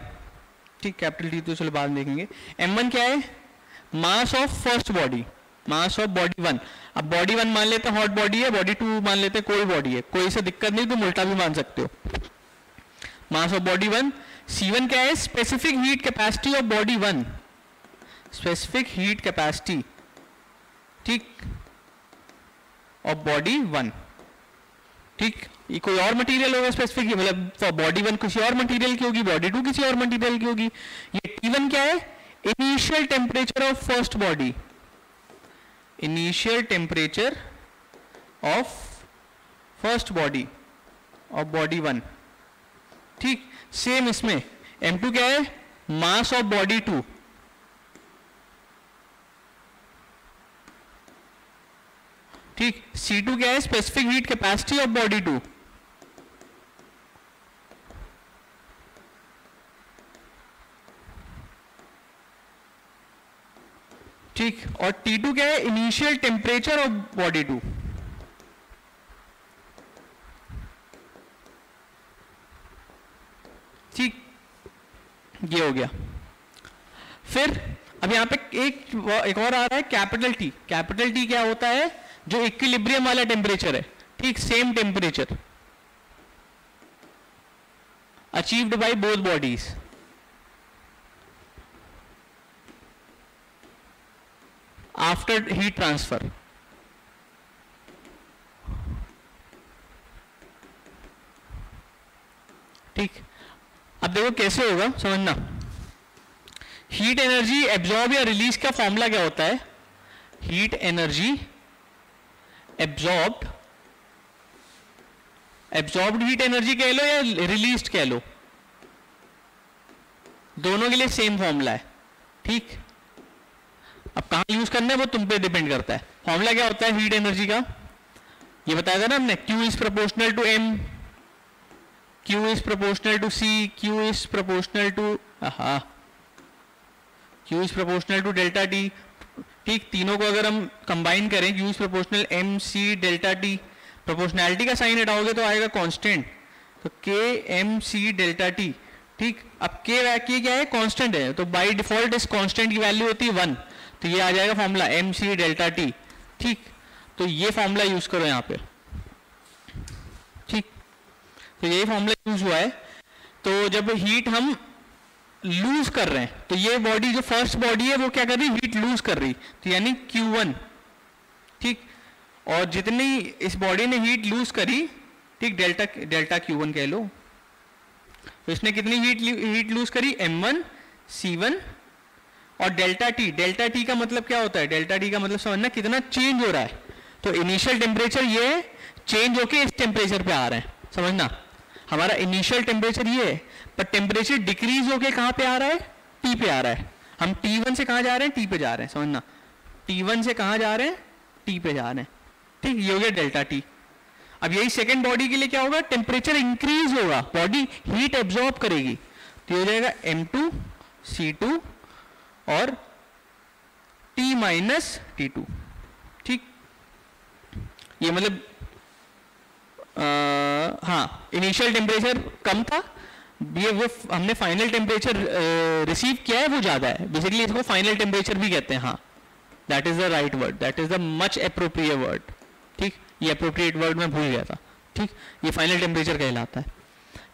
ठीक, कैपिटल T तो चलो बाद में देखेंगे। M1 क्या है, mass of first body, mass of body 1। अब बॉडी 1 मान लेते हैं हॉट बॉडी है, बॉडी 2 मान लेते हैं कोल्ड बॉडी है, कोई से दिक्कत नहीं, तुम उल्टा भी मान सकते हो। Mass of body 1। C1 क्या है, specific heat capacity of body 1, specific heat capacity, ठीक, ऑफ बॉडी 1। ठीक, ये कोई और मटेरियल होगा स्पेसिफिक, मतलब बॉडी 1 किसी और मटेरियल की होगी, बॉडी 2 किसी और मटेरियल की होगी। ये T1 क्या है, initial temperature of first body, initial temperature of first body of body 1। ठीक, सेम इसमें M2 क्या है, मास ऑफ बॉडी 2, ठीक। C2 क्या है, specific heat capacity of body 2, ठीक। और T2 क्या है, इनिशियल टेम्परेचर ऑफ बॉडी 2। ठीक, ये हो गया। फिर अब यहां पे एक और आ रहा है कैपिटल T। कैपिटल T क्या होता है, जो इक्विलिब्रियम वाला टेम्परेचर है, ठीक, same temperature achieved by both bodies. After heat transfer. ठीक, अब देखो कैसे होगा, समझना। हीट एनर्जी एब्जॉर्ब या रिलीज का फॉर्मूला क्या होता है, heat energy absorbed, absorbed heat energy कह लो या रिलीज्ड कह लो, दोनों के लिए सेम फॉर्मूला है। ठीक, अब कहां यूज करना है वो तुम पे डिपेंड करता है। फॉर्मूला क्या होता है हीट एनर्जी का, ये बताया था ना हमने, Q is proportional to M, Q is proportional to C, Q is proportional to Q is proportional to delta T। ठीक, तीनों को अगर हम कंबाइन करें, Q is proportional M C delta T, proportionality का साइन हटाओगे तो आएगा कांस्टेंट, तो K M C delta T। ठीक, अब K क्या है, कांस्टेंट है, तो बाय डिफॉल्ट इस कांस्टेंट की वैल्यू होती है 1, तो ये आ जाएगा formula M C delta T। ठीक, तो ये फॉर्मूला यूज करो यहाँ पे। ठीक, तो ये फॉर्मूला यूज हुआ है। तो जब हीट हम लूज कर रहे हैं तो ये बॉडी जो फर्स्ट बॉडी है वो क्या कर रही, हीट लूज कर रही, तो यानी Q1। ठीक, और जितनी इस बॉडी ने हीट लूज करी, ठीक, डेल्टा Q1 कह लो, तो इसने कितनी हीट लूज करी, M1 C1 और डेल्टा T का मतलब क्या होता है, डेल्टा T का मतलब समझना कितना चेंज हो रहा है। तो इनिशियल टेम्परेचर ये चेंज होके इस टेम्परेचर पे आ रहे हैं, समझना, हमारा इनिशियल टेम्परेचर ये है, पर टेम्परेचर डिक्रीज होके कहां पे आ रहा है, T पे आ रहा है। हम T1 से कहां जा रहे हैं, T पे जा रहे हैं, समझना, T1 से कहां जा रहे हैं, T पे जा रहे हैं। ठीक, ये हो गया डेल्टा T। अब यही सेकेंड बॉडी के लिए क्या होगा, टेम्परेचर इंक्रीज होगा, बॉडी हीट एब्जॉर्ब करेगी, तो ये हो जाएगा M2 C2 और T माइनस T2। ठीक, ये मतलब हाँ, इनिशियल टेम्परेचर कम था, ये वो हमने फाइनल टेम्परेचर रिसीव किया है वो ज़्यादा है, बेसिकली इसको फाइनल टेम्परेचर भी कहते हैं। हाँ, that is the right word, that is the much appropriate word. ठीक, ये अप्रोप्रिएट वर्ड मैं भूल गया था। ठीक, ये फाइनल टेम्परेचर कहलाता है।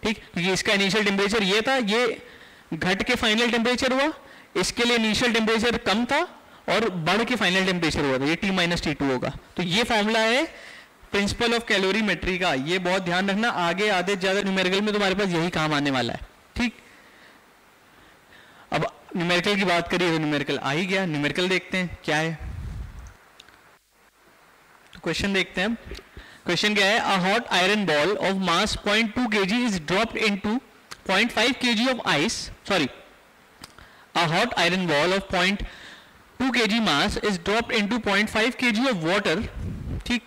ठीक, क्योंकि इसका इनिशियल टेम्परेचर ये था, ये घट के फाइनल टेम्परेचर हुआ, इसके लिए इनिशियल टेम्परेचर कम था और बढ़ के फाइनल टेम्परेचर हुआ था, ये T माइनस T2 होगा। तो ये फॉर्मूला है प्रिंसिपल ऑफ कैलोरीमेट्री का, ये बहुत ध्यान रखना, आगे आधे ज्यादा न्यूमेरिकल में तुम्हारे पास यही काम आने वाला है। ठीक, अब न्यूमेरिकल की बात करिए तो न्यूमेरिकल आ ही गया, न्यूमेरिकल देखते हैं क्या है। तो क्वेश्चन देखते हैं, क्वेश्चन क्या है, a hot iron ball of mass 0.2 kg is dropped into 0.5 kg of ice, sorry, a hot iron ball of 0.2 kg mass is dropped into 0.5 kg of water, ठीक,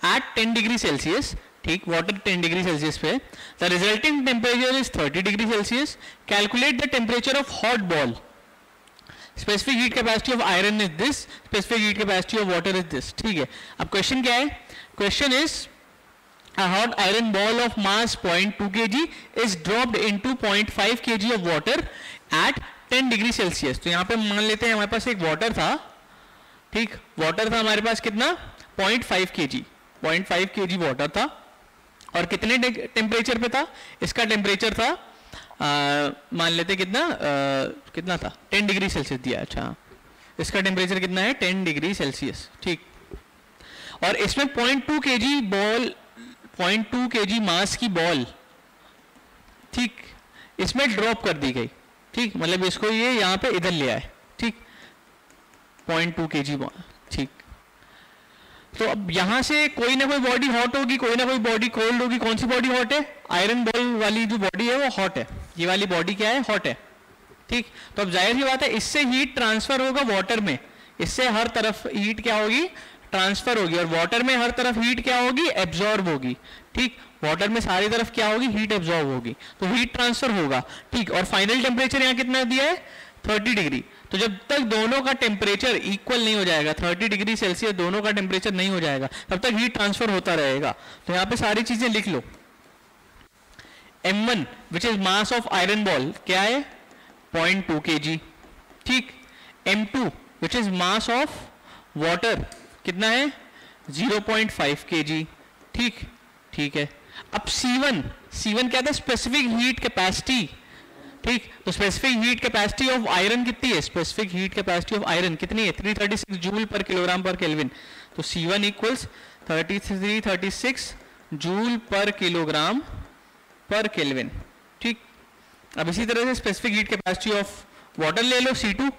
at 10 डिग्री सेल्सियस। ठीक, वाटर 10 डिग्री सेल्सियस पे, the resulting temperature is 30 degree Celsius. Calculate the temperature of hot ball, specific heat capacity of iron is this, specific heat capacity of water is this. ठीक है, अब क्वेश्चन क्या है, question is a hot iron ball of mass 0.2 kg is dropped into 0.5 kg of water at 10 degree Celsius. तो यहाँ पे मान लेते हैं हमारे पास एक वाटर था, ठीक, वाटर था हमारे पास कितना, 0.5 kg, 0.5 kg वाटर था, और कितने टेम्परेचर पे था, इसका टेम्परेचर था मान लेते कितना कितना था, 10 डिग्री सेल्सियस दिया। अच्छा, इसका टेम्परेचर कितना है, 10 डिग्री सेल्सियस। ठीक, और इसमें 0.2 kg बॉल, 0.2 kg मास की बॉल, ठीक, इसमें ड्रॉप कर दी गई। ठीक, मतलब इसको ये यहाँ पे इधर ले आए। ठीक, 0.2 kg, ठीक, तो अब यहां से कोई ना कोई बॉडी हॉट होगी, कोई ना कोई बॉडी कोल्ड होगी। कौन सी बॉडी हॉट है, आयरन बॉल वाली जो बॉडी है वो हॉट है, ये वाली बॉडी क्या है, हॉट है। ठीक, तो अब जाहिर सी बात है इससे हीट ट्रांसफर होगा वाटर में, इससे हर तरफ हीट क्या होगी, ट्रांसफर होगी, और वाटर में हर तरफ हीट क्या होगी, एब्जॉर्ब होगी। ठीक, वाटर में सारी तरफ क्या होगी, हीट एब्जॉर्ब होगी, तो हीट ट्रांसफर होगा। ठीक, और फाइनल टेम्परेचर यहाँ कितना दिया है, 30 डिग्री। तो जब तक दोनों का टेम्परेचर इक्वल नहीं हो जाएगा, 30 डिग्री सेल्सियस दोनों का टेम्परेचर नहीं हो जाएगा, तब तक हीट ट्रांसफर होता रहेगा। तो यहाँ पे सारी चीजें लिख लो। M1 which is mass of iron ball क्या है, 0.2 kg। ठीक, M2 which is mass of water कितना है, 0.5 kg। ठीक, ठीक है। अब C1, C1 क्या था, स्पेसिफिक हीट कैपेसिटी। ठीक, तो specific heat capacity of iron कितनी है, specific heat capacity of iron कितनी है, 336 joule per kilogram per kelvin. तो C1 equals 336 joule per kilogram per kelvin. ठीक, अब इसी तरह से specific heat capacity of water ले लो, C2,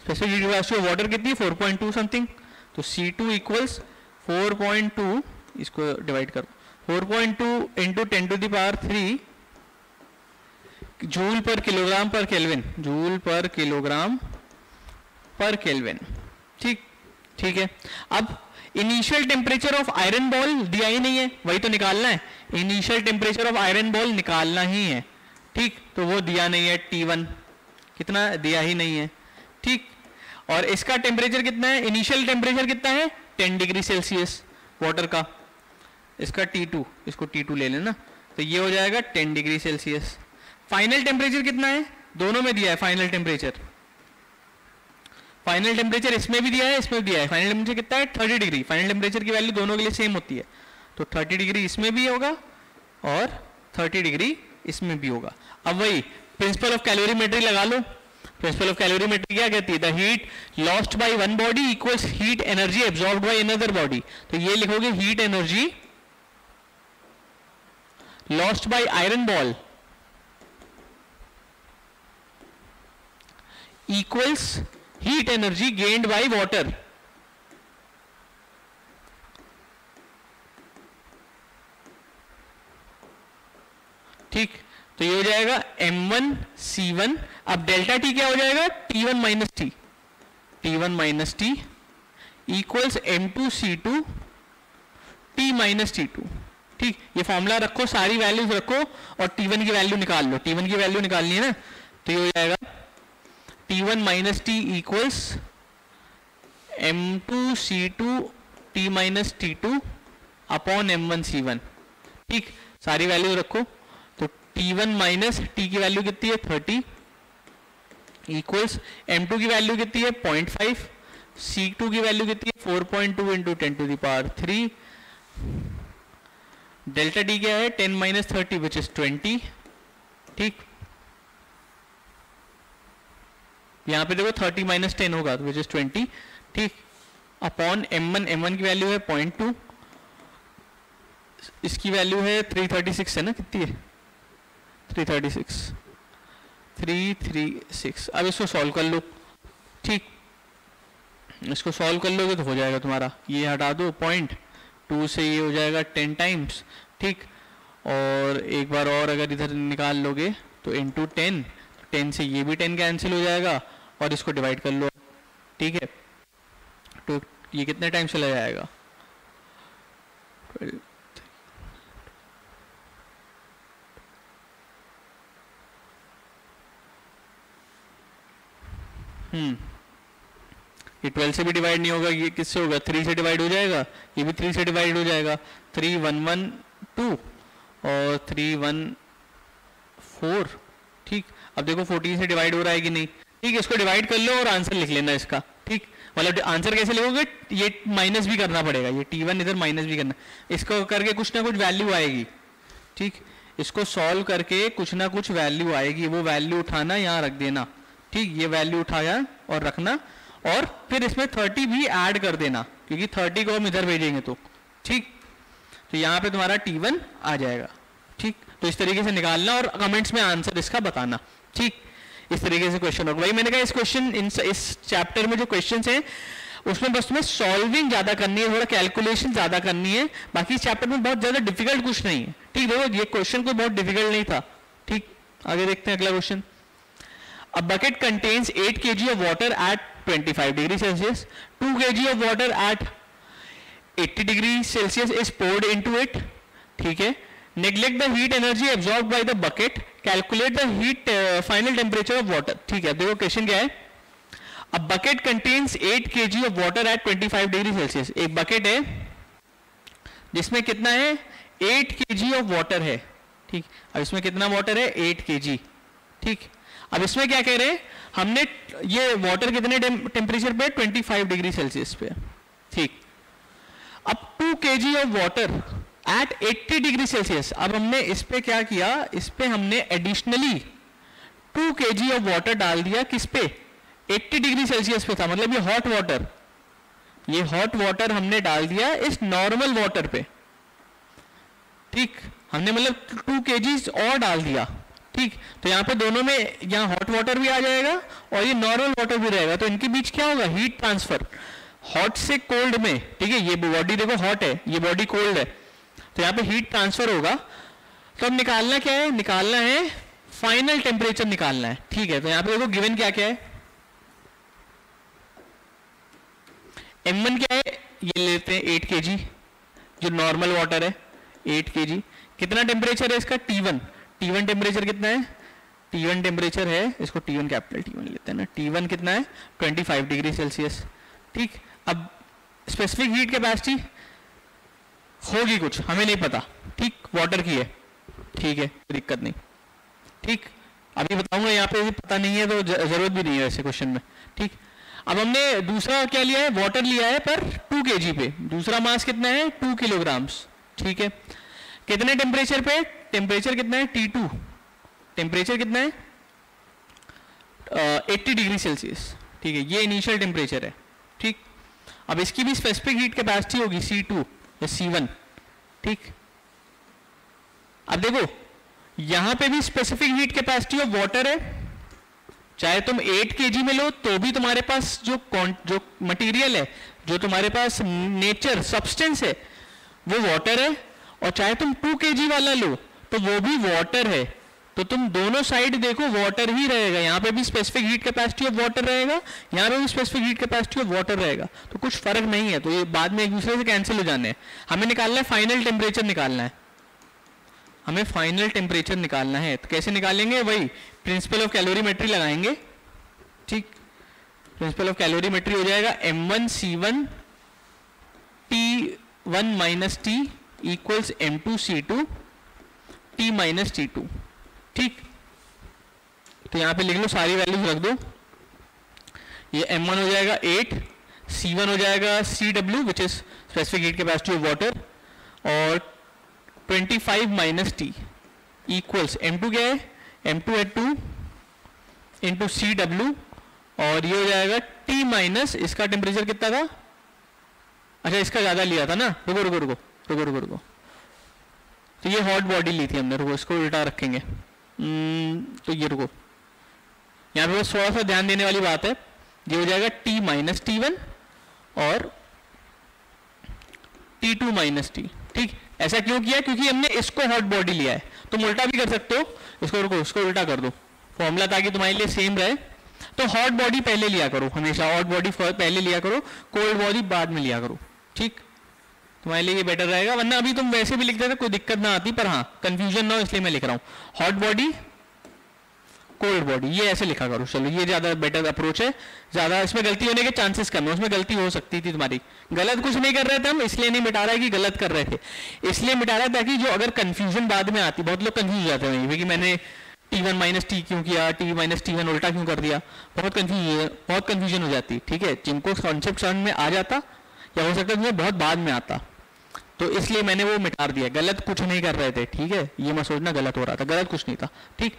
specific heat capacity of water कितनी है, 4.2 समथिंग। तो C2 इक्वल्स 4.2, इसको डिवाइड करो, 4.2 into 10 to the power 3 joule per kilogram per kelvin, joule per kilogram per kelvin. ठीक, ठीक है। अब initial temperature of iron ball दिया ही नहीं है, वही तो निकालना है, initial temperature of iron ball निकालना ही है। ठीक, तो वो दिया नहीं है, T1 कितना दिया ही नहीं है। ठीक, और इसका टेम्परेचर कितना है, इनिशियल टेम्परेचर कितना है, 10 डिग्री सेल्सियस वाटर का, इसका T2, इसको T2 ले लेना, तो ये हो जाएगा 10 डिग्री सेल्सियस। फाइनल टेम्परेचर कितना है, दोनों में दिया है फाइनल टेम्परेचर, फाइनल टेम्परेचर इसमें भी दिया है, इसमें भी दिया है। फाइनल टेम्परेचर कितना है, 30 डिग्री। फाइनल टेम्परेचर की वैल्यू दोनों के लिए सेम होती है, तो 30 डिग्री इसमें भी होगा और 30 डिग्री इसमें भी होगा। अब वही प्रिंसिपल ऑफ कैलोरीमेट्री लगा लो। प्रिंसिपल ऑफ कैलोरीमेट्री क्या कहती है, the heat lost by one body equals heat energy absorbed by another body. तो ये लिखोगे heat energy lost by iron ball equals heat energy gained by water। ठीक, तो ये हो जाएगा M1 C1। अब डेल्टा T क्या हो जाएगा, T1 minus T, T1 minus T equals M2 C2 T minus T2। ठीक, ये फॉर्मूला रखो, सारी वैल्यूज रखो और T1 की वैल्यू निकाल लो। T1 की वैल्यू निकालनी है ना, तो ये हो जाएगा T1 minus T equals M2C2 T minus T2 upon M1C1। ठीक, सारी वैल्यू रखो। तो T1 माइनस टी की वैल्यू कितनी है 30 इक्वल्स M2 की वैल्यू कितनी है 0.5, C2 की वैल्यू कितनी है 4.2 इंटू 10⁻3, डेल्टा टी क्या है 10 माइनस 30 विच इज 20। ठीक, यहां पे देखो 30 माइनस 10 होगा विच इज 20। ठीक, अपॉन M1 की वैल्यू है 0.2, इसकी वैल्यू है 336 है ना, कितनी है 336। अब इसको सॉल्व कर लो। ठीक, इसको सॉल्व कर लोगे तो हो जाएगा तुम्हारा, ये हटा दो 0.2 से ये हो जाएगा 10 टाइम्स। ठीक, और एक बार और अगर इधर निकाल लोगे तो इंटू 10 से ये भी 10 कैंसिल हो जाएगा और इसको डिवाइड कर लो। ठीक है, तो ये कितने टाइम चला जाएगा 12। ये 12 से भी डिवाइड नहीं होगा, ये किससे होगा 3 से डिवाइड हो जाएगा, ये भी 3 से डिवाइड हो जाएगा। 3 1 1 2 और 3 1 4। ठीक, अब देखो 14 से डिवाइड हो रहा है कि नहीं। ठीक, इसको डिवाइड कर लो और आंसर लिख लेना इसका। ठीक, मतलब आंसर कैसे लिखोगे, ये माइनस भी करना पड़ेगा, ये T1 इधर माइनस भी करना, इसको करके कुछ ना कुछ वैल्यू आएगी। ठीक, इसको सॉल्व करके कुछ ना कुछ वैल्यू आएगी, वो वैल्यू उठाना यहाँ रख देना। ठीक, ये वैल्यू उठाया और रखना, और फिर इसमें 30 भी ऐड कर देना, क्योंकि 30 को हम इधर भेजेंगे तो। ठीक, तो यहाँ पे तुम्हारा T1 आ जाएगा। ठीक, तो इस तरीके से निकालना और कमेंट्स में आंसर इसका बताना। ठीक, इस तरीके से क्वेश्चन होगा। भाई मैंने कहा इस क्वेश्चन इस चैप्टर में जो क्वेश्चंस हैं उसमें बस तुम्हें सॉल्विंग ज्यादा करनी है, थोड़ा कैलकुलेशन ज्यादा करनी है, बाकी इस चैप्टर में बहुत ज्यादा डिफिकल्ट कुछ नहीं है। ठीक, देखो ये क्वेश्चन कोई बहुत डिफिकल्ट नहीं था। ठीक, आगे देखते हैं अगला question. A bucket contains 8 kg of water at 25 degrees Celsius. 2 kg of water at 80 degrees Celsius is poured into it. ठीक है, neglect the heat energy absorbed by the bucket. Calculate the heat final temperature of water. ठीक है, देखो क्वेश्चन क्या है। A bucket contains 8 kg of water at 25 degrees Celsius. एक बकेट है जिसमें कितना है 8 kg of water है। ठीक, अब इसमें कितना वाटर है 8 kg। ठीक, अब इसमें क्या कह रहे हैं, हमने ये वाटर कितने टेम्परेचर पे 25 डिग्री सेल्सियस पे। ठीक, अब 2 kg of water at 80 degree Celsius. अब हमने इस पे क्या किया, इस पे हमने एडिशनली 2 kg ऑफ वाटर डाल दिया, किस पे 80 डिग्री सेल्सियस पे था, मतलब ये हॉट वाटर, ये हॉट वाटर हमने डाल दिया इस नॉर्मल वाटर पे। ठीक, हमने मतलब 2 kg और डाल दिया। ठीक, तो यहाँ पे दोनों में, यहाँ हॉट वाटर भी आ जाएगा और ये नॉर्मल वाटर भी रहेगा, तो इनके बीच क्या होगा हीट ट्रांसफर, हॉट से कोल्ड में। ठीक है, ये बॉडी देखो हॉट है, ये बॉडी कोल्ड है, तो यहाँ पे हीट ट्रांसफर होगा। तो अब निकालना क्या है, निकालना है फाइनल टेम्परेचर निकालना है। ठीक है, तो यहाँ पे देखो गिवन क्या क्या है, M1 क्या है, ये लेते हैं 8 kg जो नॉर्मल वाटर है 8 kg। कितना टेम्परेचर है इसका T1 टेम्परेचर कितना है, T1 टेम्परेचर है, इसको T1 कैपिटल T1 लेते हैं ना, T1 कितना है 25 डिग्री सेल्सियस। ठीक, अब स्पेसिफिक हीट कैपेसिटी होगी कुछ, हमें नहीं पता। ठीक, वाटर की है। ठीक है, कोई दिक्कत नहीं। ठीक, अभी बताऊंगा, यहाँ पे पता नहीं है तो जरूरत भी नहीं है वैसे क्वेश्चन में। ठीक, अब हमने दूसरा क्या लिया है, वाटर लिया है पर 2 kg पे, दूसरा मास कितना है 2 किलोग्राम्स। ठीक है, कितने टेम्परेचर पे, टेम्परेचर कितना है T2, टेम्परेचर कितना है 80 डिग्री सेल्सियस। ठीक है, ये इनिशियल टेम्परेचर है। ठीक, अब इसकी भी स्पेसिफिक हीट कैपेसिटी होगी C2 या C1। ठीक, अब देखो यहां पे भी specific heat capacity of water है, चाहे तुम 8 kg में लो तो भी तुम्हारे पास जो मटेरियल है, जो तुम्हारे पास नेचर सब्सटेंस है वो वाटर है, और चाहे तुम 2 kg वाला लो तो वो भी वाटर है। तो तुम दोनों साइड देखो वाटर ही रहेगा, यहाँ पे भी specific heat capacity of water रहेगा, यहाँ पे भी specific heat capacity of water रहेगा, तो कुछ फर्क नहीं है, तो ये बाद में एक दूसरे से कैंसिल हो जाने हैं। हमें निकालना है फाइनल टेम्परेचर निकालना है, हमें फाइनल टेम्परेचर निकालना है। तो कैसे निकालेंगे, वही प्रिंसिपल ऑफ कैलोरीमेट्री लगाएंगे। ठीक, प्रिंसिपल ऑफ कैलोरीमेट्री हो जाएगा M1C1 T1 minus T equals M2C2 T minus T2। ठीक, तो यहां पे लिख लो, सारी वैल्यूज रख दो। ये M1 हो जाएगा 8, C1 हो जाएगा CW which is specific heat capacity of water, और 25 माइनस टी इक्वल्स M2 क्या है, M2 है 2 इंटू CW, और ये हो जाएगा T माइनस, इसका टेम्परेचर कितना था, अच्छा इसका ज्यादा लिया था ना, रुको रुको रुको रुको रुको रुको, तो ये हॉट बॉडी ली थी हमने, रुको इसको उल्टा रखेंगे। तो ये रुको, यहाँ पे बस थोड़ा सा ध्यान देने वाली बात है, ये हो जाएगा T माइनस T1 और T2 माइनस टी। ठीक, ऐसा क्यों किया, क्योंकि हमने इसको हॉट बॉडी लिया है। तुम उल्टा भी कर सकते हो, इसको रुको, इसको उल्टा कर दो फॉर्मूला, ताकि तुम्हारे लिए सेम रहे। तो हॉट बॉडी पहले लिया करो, हमेशा हॉट बॉडी पहले लिया करो, कोल्ड बॉडी बाद में लिया करो। ठीक, तुम्हारे लिए ये बेटर रहेगा, वरना अभी तुम वैसे भी लिख देते कोई दिक्कत ना आती, पर हाँ कंफ्यूजन ना हो इसलिए मैं लिख रहा हूँ हॉट बॉडी कोल्ड बॉडी, ये ऐसे लिखा करो। चलो ये ज्यादा बेटर अप्रोच है, ज्यादा इसमें गलती होने के चांसेस कम है, उसमें गलती हो सकती थी तुम्हारी। गलत कुछ नहीं कर रहे थे हम, इसलिए नहीं मिटा रहा है कि गलत कर रहे थे, इसलिए मिटा रहा है ताकि जो अगर कंफ्यूजन बाद में आती, बहुत लोग कंफ्यूज जाते हैं कि मैंने T1 माइनस टी क्यों किया, T माइनस T1 उल्टा क्यों कर दिया, बहुत कंफ्यूजन हो जाती। ठीक है, जिनको कॉन्सेप्ट समझ में आ जाता, या हो सकता है तुम्हें बहुत बाद में आता, तो इसलिए मैंने वो मिटा दिया। गलत कुछ नहीं कर रहे थे, ठीक है, ये मत सोचना गलत हो रहा था, गलत कुछ नहीं था। ठीक,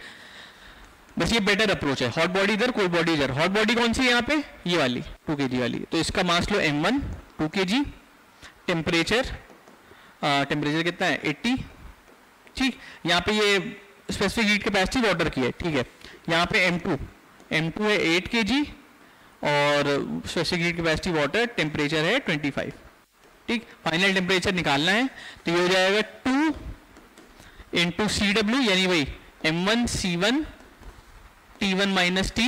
बस ये बेटर अप्रोच है, हॉट बॉडी इधर कोल्ड बॉडी इधर। हॉट बॉडी कौन सी है यहाँ पे, ये वाली 2 kg वाली, तो इसका मास लो M1 2 kg, टेम्परेचर कितना है 80। ठीक, यहाँ पे ये स्पेसिफिक हीट कैपेसिटी वाटर की है। ठीक है, यहाँ पे M2 है 8 kg और specific heat capacity water, temperature है 25। ठीक, फाइनल टेम्परेचर निकालना है, तो ये हो जाएगा 2 इंटू CW, यानी वही M1C1 T1 minus T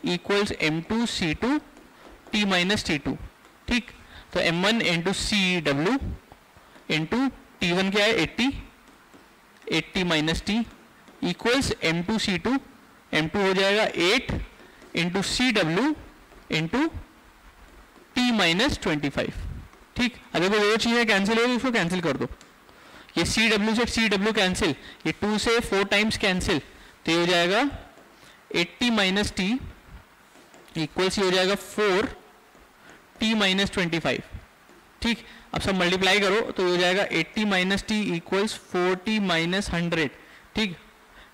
equals M2C2 T minus T2। ठीक, तो M1 into CW into T1 क्या है 80 minus T equals M2C2, M2 हो जाएगा 8 into CW into T minus 25। ठीक, अगर कोई दो चीजें कैंसिल हो तो उसको कैंसिल कर दो, ये CW से CW कैंसिल, ये 2 से 4 टाइम्स कैंसिल, तो ये हो जाएगा 80 माइनस टी इक्वल्स हो जाएगा 4 T माइनस 25। ठीक, अब सब मल्टीप्लाई करो तो ये हो जाएगा 80 माइनस टी इक्वल्स 40 माइनस 100। ठीक,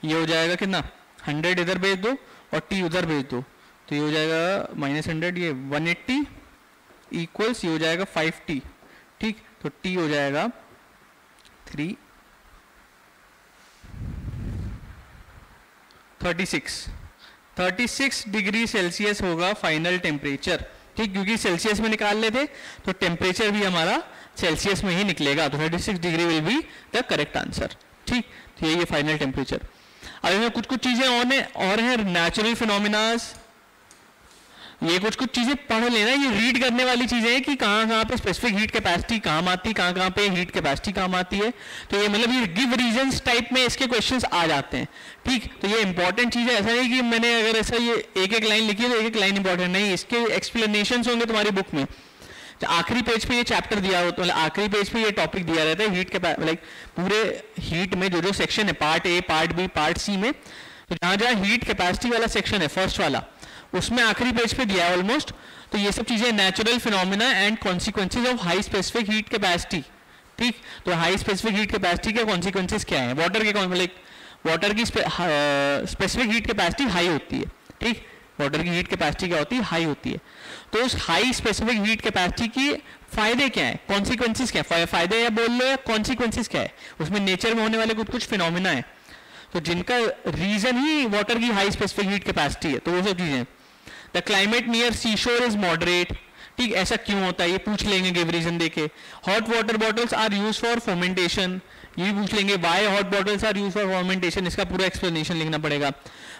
ये हो जाएगा कितना, 100 इधर भेज दो और T उधर भेज दो, तो ये हो जाएगा माइनस 100, ये 180 इक्वल्स ये हो जाएगा 5T। ठीक, तो T हो जाएगा 36 डिग्री सेल्सियस होगा फाइनल टेम्परेचर। ठीक, क्योंकि सेल्सियस में निकाल लेते तो टेम्परेचर भी हमारा सेल्सियस में ही निकलेगा, तो 36 degree will be the correct answer. ठीक, तो ये फाइनल टेम्परेचर। अब इसमें कुछ चीजें और हैं नेचुरल फिनोमिनास, ये कुछ चीजें पढ़ लेना, ये रीड करने वाली चीजें हैं कि कहाँ पे स्पेसिफिक हीट कैपेसिटी काम आती है, कहाँ पे हीट कैपेसिटी काम आती है। तो ये मतलब ये गिव रीजंस टाइप में इसके क्वेश्चंस आ जाते हैं। ठीक, तो ये इंपॉर्टेंट चीज है, ऐसा नहीं कि मैंने अगर ऐसा ये एक लाइन लिखी है तो एक लाइन इंपॉर्टेंट नहीं, इसके एक्सप्लेनेशंस होंगे तुम्हारी बुक में। आखिरी पेज पे ये चैप्टर दिया होता है, आखिरी पेज पे ये टॉपिक दिया रहता है हीट कैपेसिटी, लाइक पूरे हीट में जो सेक्शन है, part A, part B, part C में, तो जहाँ हीट कैपेसिटी वाला सेक्शन है फर्स्ट वाला, उसमें आखिरी पेज पे दिया है ऑलमोस्ट। तो ये सब चीजें natural phenomena and consequences of high specific heat capacity. ठीक, तो हाई स्पेसिफिक हीट कैपेसिटी के कॉन्सिक्वेंसेज क्या है, वाटर के वाटर की स्पेसिफिक हीट कैपेसिटी हाई होती है। ठीक, वाटर की हीट कैपेसिटी क्या होती है, हाई होती है। तो उस हाई स्पेसिफिक हीट कैपेसिटी की फायदे क्या है, कॉन्सिक्वेंसेज क्या है, फायदे या बोल लो या कॉन्सिक्वेंसेज क्या है, उसमें नेचर में होने वाले कुछ फिनोमिना है, तो जिनका रीजन ही वाटर की हाई स्पेसिफिक हीट कैपेसिटी है। तो वो सब चीजें, द क्लाइमेट नियर सी शोर इज मॉडरेट। ठीक, ऐसा क्यों होता है ये पूछ लेंगे गिव रीजन देके। Hot water bottles are use for fermentation, ये पूछ लेंगे why hot bottles are use for fermentation, इसका पूरा एक्सप्लेनेशन लिखना पड़ेगा।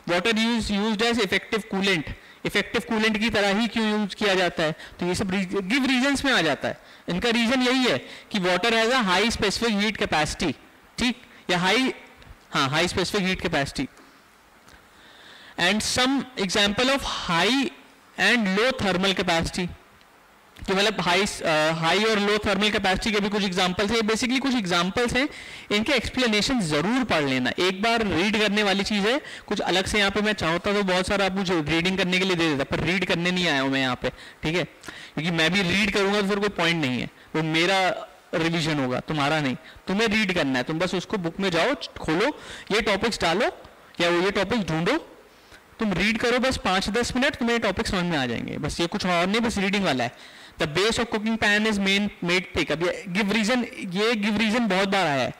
Water used as effective coolant, effective coolant की तरह ही क्यों यूज किया जाता है, तो ये सब गिव रीजंस में आ जाता है। इनका रीजन यही है कि water has a high specific heat capacity. ठीक, या high specific heat capacity and some example of high and low thermal capacity, तो मतलब हाई और लो थर्मल कैपेसिटी के भी कुछ एग्जांपल्स हैं। बेसिकली कुछ एग्जांपल्स हैं, इनके एक्सप्लेनेशन जरूर पढ़ लेना, एक बार रीड करने वाली चीज है। कुछ अलग से यहाँ पे मैं चाहता तो बहुत सारा आप मुझे रीडिंग करने के लिए दे देता, पर रीड करने नहीं आया हूँ मैं यहाँ पे, ठीक है, क्योंकि मैं भी रीड करूंगा तो फिर कोई पॉइंट नहीं है, वो मेरा रिविजन होगा, तुम्हारा नहीं। तुम्हें रीड करना है, तुम बस उसको बुक में जाओ, खोलो, ये टॉपिक्स डालो या ये टॉपिक्स ढूंढो, तुम रीड करो बस 5-10 मिनट, तुम्हें ये टॉपिक समझ में आ जाएंगे, बस ये कुछ और नहीं, बस रीडिंग वाला है। The base of cooking pan is made thick. अब ये गिव रीजन बहुत बार आया है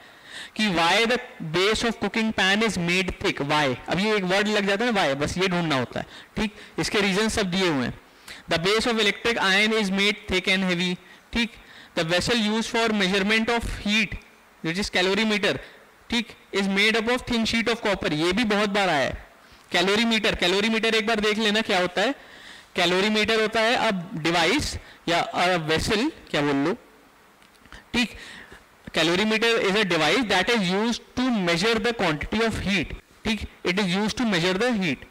कि why the base of cooking pan is made thick, why, अब ये एक वर्ड लग जाता है ना वाई, बस ये ढूंढना होता है, ठीक, इसके रीजन सब दिए हुए हैं। The base of electric ion is made thick and heavy, ठीक। The vessel use for measurement of heat which is calorimeter, ठीक, is made up of thin sheet of copper, ये भी बहुत बार आया है। कैलोरीमीटर एक बार देख लेना क्या होता है। कैलोरीमीटर होता है अब डिवाइस या वेसल, क्या बोल लो, ठीक। Calorimeter is a device that is used to measure the quantity of heat, ठीक, it is used to measure the heat,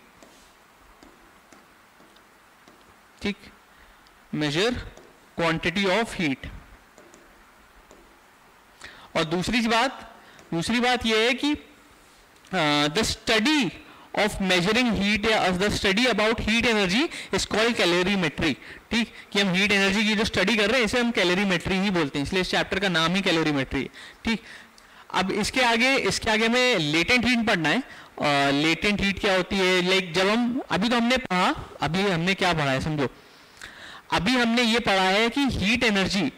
ठीक, मेजर क्वांटिटी ऑफ हीट। और दूसरी बात यह है कि the study of measuring heat या the study about heat energy is called calorimetry, ठीक, कि हम हीट एनर्जी की जो स्टडी कर रहे हैं इसे हम कैलोरीमेट्री ही बोलते हैं, इसलिए इस चैप्टर का नाम ही कैलोरीमेट्री है, ठीक। अब इसके आगे हमें लेटेंट हीट पढ़ना है। लेटेंट हीट क्या होती है, लाइक जब हम अभी तो हमने पढ़ा, अभी हमने क्या पढ़ा है समझो, अभी हमने ये पढ़ा है कि हीट एनर्जी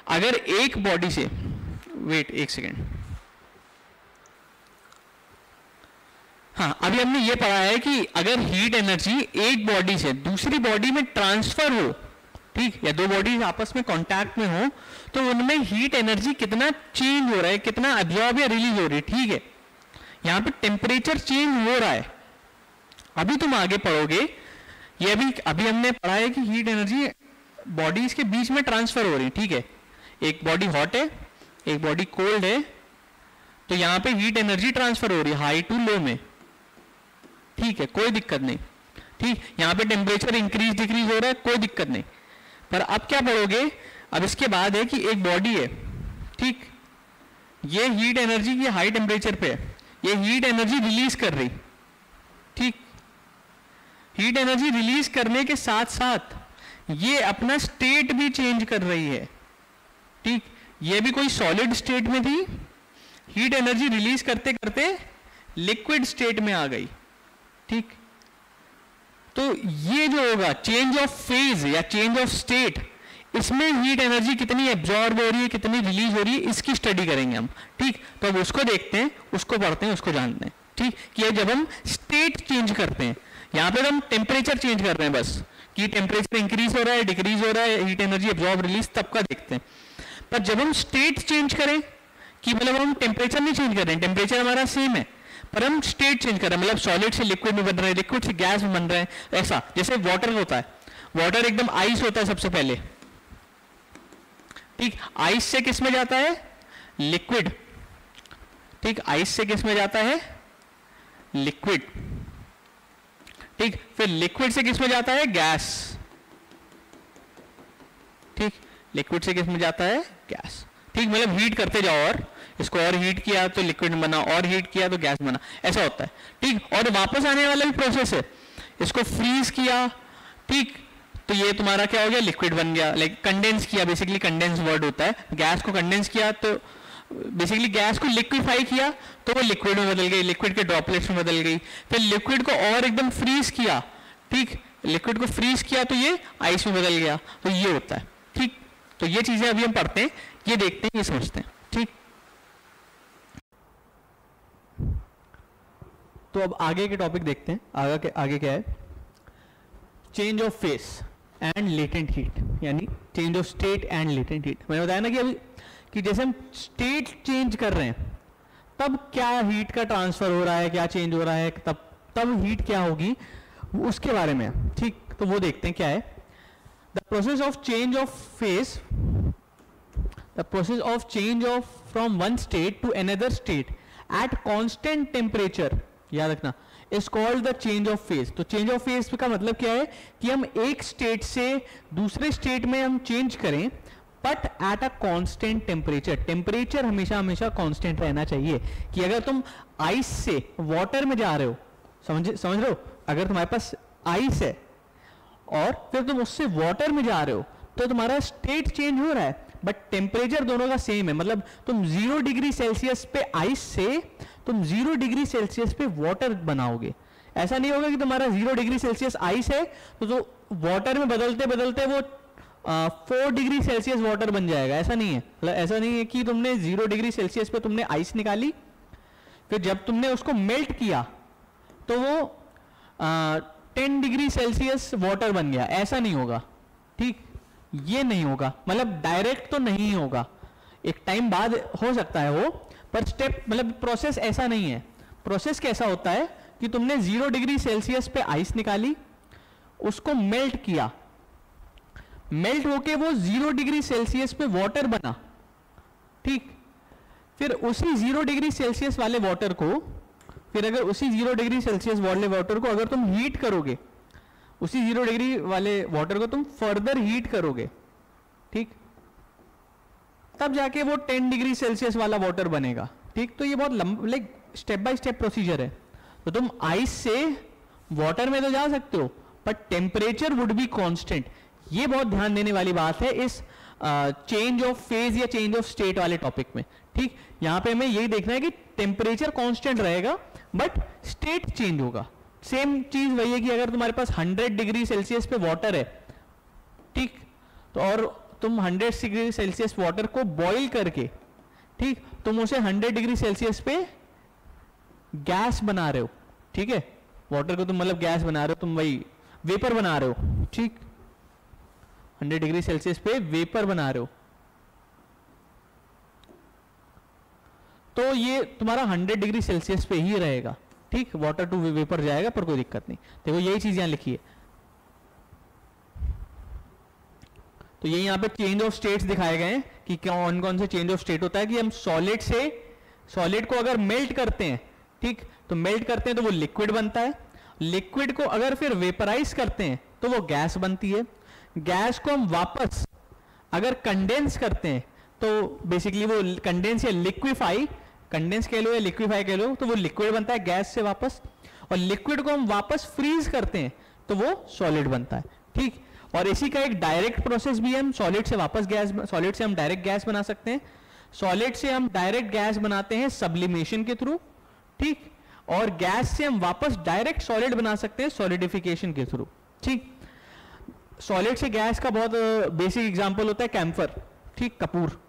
अगर एक बॉडी से, वेट एक सेकेंड, हाँ, अभी हमने ये पढ़ा है कि अगर हीट एनर्जी एक बॉडी से दूसरी बॉडी में ट्रांसफर हो, ठीक, या दो बॉडी आपस में कांटेक्ट में हो, तो उनमें हीट एनर्जी कितना चेंज हो रहा है, कितना एब्जॉर्ब या रिलीज हो रही है, ठीक है। यहाँ पे टेम्परेचर चेंज हो रहा है, अभी तुम आगे पढ़ोगे, ये अभी हमने पढ़ा है कि हीट एनर्जी बॉडीज के बीच में ट्रांसफर हो रही है, ठीक है। एक बॉडी हॉट है, एक बॉडी कोल्ड है, तो यहाँ पे हीट एनर्जी ट्रांसफर हो रही है हाई टू लो में, ठीक है, कोई दिक्कत नहीं, ठीक। यहाँ पे टेम्परेचर इंक्रीज डिक्रीज हो रहा है, कोई दिक्कत नहीं। पर अब क्या पढ़ोगे, अब इसके बाद है कि एक बॉडी है, ठीक, ये हीट एनर्जी की हाई टेम्परेचर पे है, ये हीट एनर्जी रिलीज कर रही, ठीक, हीट एनर्जी रिलीज करने के साथ साथ ये अपना स्टेट भी चेंज कर रही है, ठीक। ये भी कोई सॉलिड स्टेट में थी, हीट एनर्जी रिलीज करते करते लिक्विड स्टेट में आ गई, ठीक। तो ये जो होगा चेंज ऑफ फेज या चेंज ऑफ स्टेट, इसमें हीट एनर्जी कितनी एब्जॉर्ब हो रही है, कितनी रिलीज हो रही है, इसकी स्टडी करेंगे हम, ठीक। तो अब उसको देखते हैं, उसको पढ़ते हैं, उसको जानते हैं, ठीक, कि जब हम स्टेट चेंज करते हैं, यहां पे हम टेम्परेचर चेंज कर रहे हैं बस, कि टेम्परेचर इंक्रीज हो रहा है, डिक्रीज हो रहा है, हीट एनर्जी एब्जॉर्ब रिलीज तब का देखते हैं। पर जब हम स्टेट चेंज करें, कि मतलब हम टेम्परेचर नहीं चेंज कर रहे हैं, टेम्परेचर हमारा सेम है, पर हम स्टेट चेंज कर रहे हैं, मतलब सॉलिड से लिक्विड में बन रहे हैं, लिक्विड से गैस में बन रहे हैं, ऐसा। जैसे वाटर होता है, वाटर एकदम आइस होता है सबसे पहले, ठीक, आइस से किस में जाता है, लिक्विड, ठीक, आइस से किस में जाता है, लिक्विड, ठीक, फिर लिक्विड से किस में जाता है, गैस, ठीक, लिक्विड से किस में जाता है, गैस, ठीक, मतलब हीट करते जाओ, और इसको और हीट किया तो लिक्विड बना, और हीट किया तो गैस बना, ऐसा होता है, ठीक। और वापस आने वाला भी प्रोसेस है, इसको फ्रीज किया, ठीक, तो ये तुम्हारा क्या हो गया, लिक्विड बन गया, लाइक कंडेंस किया, बेसिकली कंडेंस वर्ड होता है, गैस को कंडेंस किया तो बेसिकली गैस को लिक्विफाई किया तो वो लिक्विड में बदल गई, लिक्विड के ड्रॉपलेट्स में बदल गई, फिर लिक्विड को और एकदम फ्रीज किया, ठीक, लिक्विड को फ्रीज किया तो ये आइस में बदल गया, तो ये होता है, ठीक। तो ये चीजें अभी हम पढ़ते हैं, ये देखते हैं, ये समझते हैं, ठीक। तो अब आगे के टॉपिक देखते हैं, आगे क्या है, change of phase and latent heat, यानी change of state and latent heat. मैंने बताया ना कि अभी कि जैसे हम स्टेट चेंज कर रहे हैं तब क्या हीट का ट्रांसफर हो रहा है, क्या चेंज हो रहा है, तब हीट क्या होगी, उसके बारे में, ठीक। तो वो देखते हैं क्या है, the process of change of phase, the process of change of from one state to another state at constant temperature, याद रखना, is called the change of phase. तो चेंज ऑफ फेज का मतलब क्या है कि हम एक स्टेट से दूसरे स्टेट में हम चेंज करें, but at a constant temperature. Temperature हमेशा हमेशा कांस्टेंट रहना चाहिए। कि अगर तुम आइस से वाटर में जा रहे हो, समझ रहे हो, अगर तुम्हारे पास आइस है और फिर तुम उससे वाटर में जा रहे हो तो तुम्हारा स्टेट चेंज हो रहा है, बट टेम्परेचर दोनों का सेम है। मतलब तुम 0 डिग्री सेल्सियस पे आइस से तुम 0 डिग्री सेल्सियस पे वाटर बनाओगे। ऐसा नहीं होगा कि तुम्हारा 0 डिग्री सेल्सियस आइस है तो वाटर में बदलते बदलते वो 4 डिग्री सेल्सियस वाटर बन जाएगा। ऐसा नहीं है। मतलब ऐसा नहीं है कि तुमने 0 डिग्री सेल्सियस पे तुमने आइस निकाली, फिर जब तुमने उसको मेल्ट किया तो वो 10 डिग्री सेल्सियस वाटर बन गया। ऐसा नहीं होगा, ठीक, ये नहीं होगा। मतलब डायरेक्ट तो नहीं होगा, एक टाइम बाद हो सकता है वो, पर स्टेप मतलब प्रोसेस ऐसा नहीं है। प्रोसेस कैसा होता है कि तुमने 0 डिग्री सेल्सियस पे आइस निकाली, उसको मेल्ट किया, मेल्ट होके वो 0 डिग्री सेल्सियस पे वाटर बना, ठीक। फिर उसी 0 डिग्री सेल्सियस वाले वाटर को, फिर अगर उसी 0 डिग्री सेल्सियस वाले वाटर को अगर तुम हीट करोगे, उसी 0 डिग्री वाले वाटर को तुम फर्दर हीट करोगे, ठीक, तब जाके वो 10 डिग्री सेल्सियस वाला वाटर बनेगा, ठीक। तो ये बहुत like step by step procedure है। तो तुम आइस से वाटर में तो जा सकते हो, but temperature would be constant. ये बहुत ध्यान देने वाली बात है इस चेंज ऑफ फेज या चेंज ऑफ स्टेट वाले टॉपिक में, ठीक। यहां पे हमें यही देखना है कि टेम्परेचर कांस्टेंट रहेगा बट स्टेट चेंज होगा। सेम चीज वही है कि अगर तुम्हारे पास 100 डिग्री सेल्सियस पे वाटर है, ठीक, तो और तुम 100 डिग्री सेल्सियस वाटर को बॉईल करके, ठीक, तुम उसे 100 डिग्री सेल्सियस पे गैस बना रहे हो, ठीक है। वाटर को तुम मतलब गैस बना रहे हो, तुम वही वेपर बना रहे हो, ठीक, 100 डिग्री सेल्सियस पे वेपर बना रहे हो, तो ये तुम्हारा 100 डिग्री सेल्सियस पे ही रहेगा, ठीक। वाटर टू वेपर जाएगा पर कोई दिक्कत नहीं। देखो यही चीज यहां लिखी है। तो ये यहाँ पे चेंज ऑफ स्टेट्स दिखाए गए हैं कि कौन कौन से चेंज ऑफ स्टेट होता है। कि हम सॉलिड को अगर मेल्ट करते हैं, ठीक, तो मेल्ट करते हैं तो वो लिक्विड बनता है। लिक्विड को अगर फिर वेपराइज करते हैं तो वो गैस बनती है। गैस को हम वापस अगर कंडेंस करते हैं तो बेसिकली वो कंडेंस या लिक्विफाई, कंडेंस कह लो या लिक्विफाई कह लो, तो वो लिक्विड बनता है गैस से वापस। और लिक्विड को हम वापस फ्रीज करते हैं तो वो सॉलिड बनता है, ठीक। और इसी का एक डायरेक्ट प्रोसेस भी है, हम सॉलिड से वापस गैस, सॉलिड से हम डायरेक्ट गैस बना सकते हैं। सॉलिड से हम डायरेक्ट गैस बनाते हैं सब्लिमेशन के थ्रू, ठीक। और गैस से हम वापस डायरेक्ट सॉलिड बना सकते हैं सॉलिडिफिकेशन के थ्रू, ठीक। सॉलिड से गैस का बहुत बेसिक एग्जांपल होता है कैम्फर, ठीक, कपूर।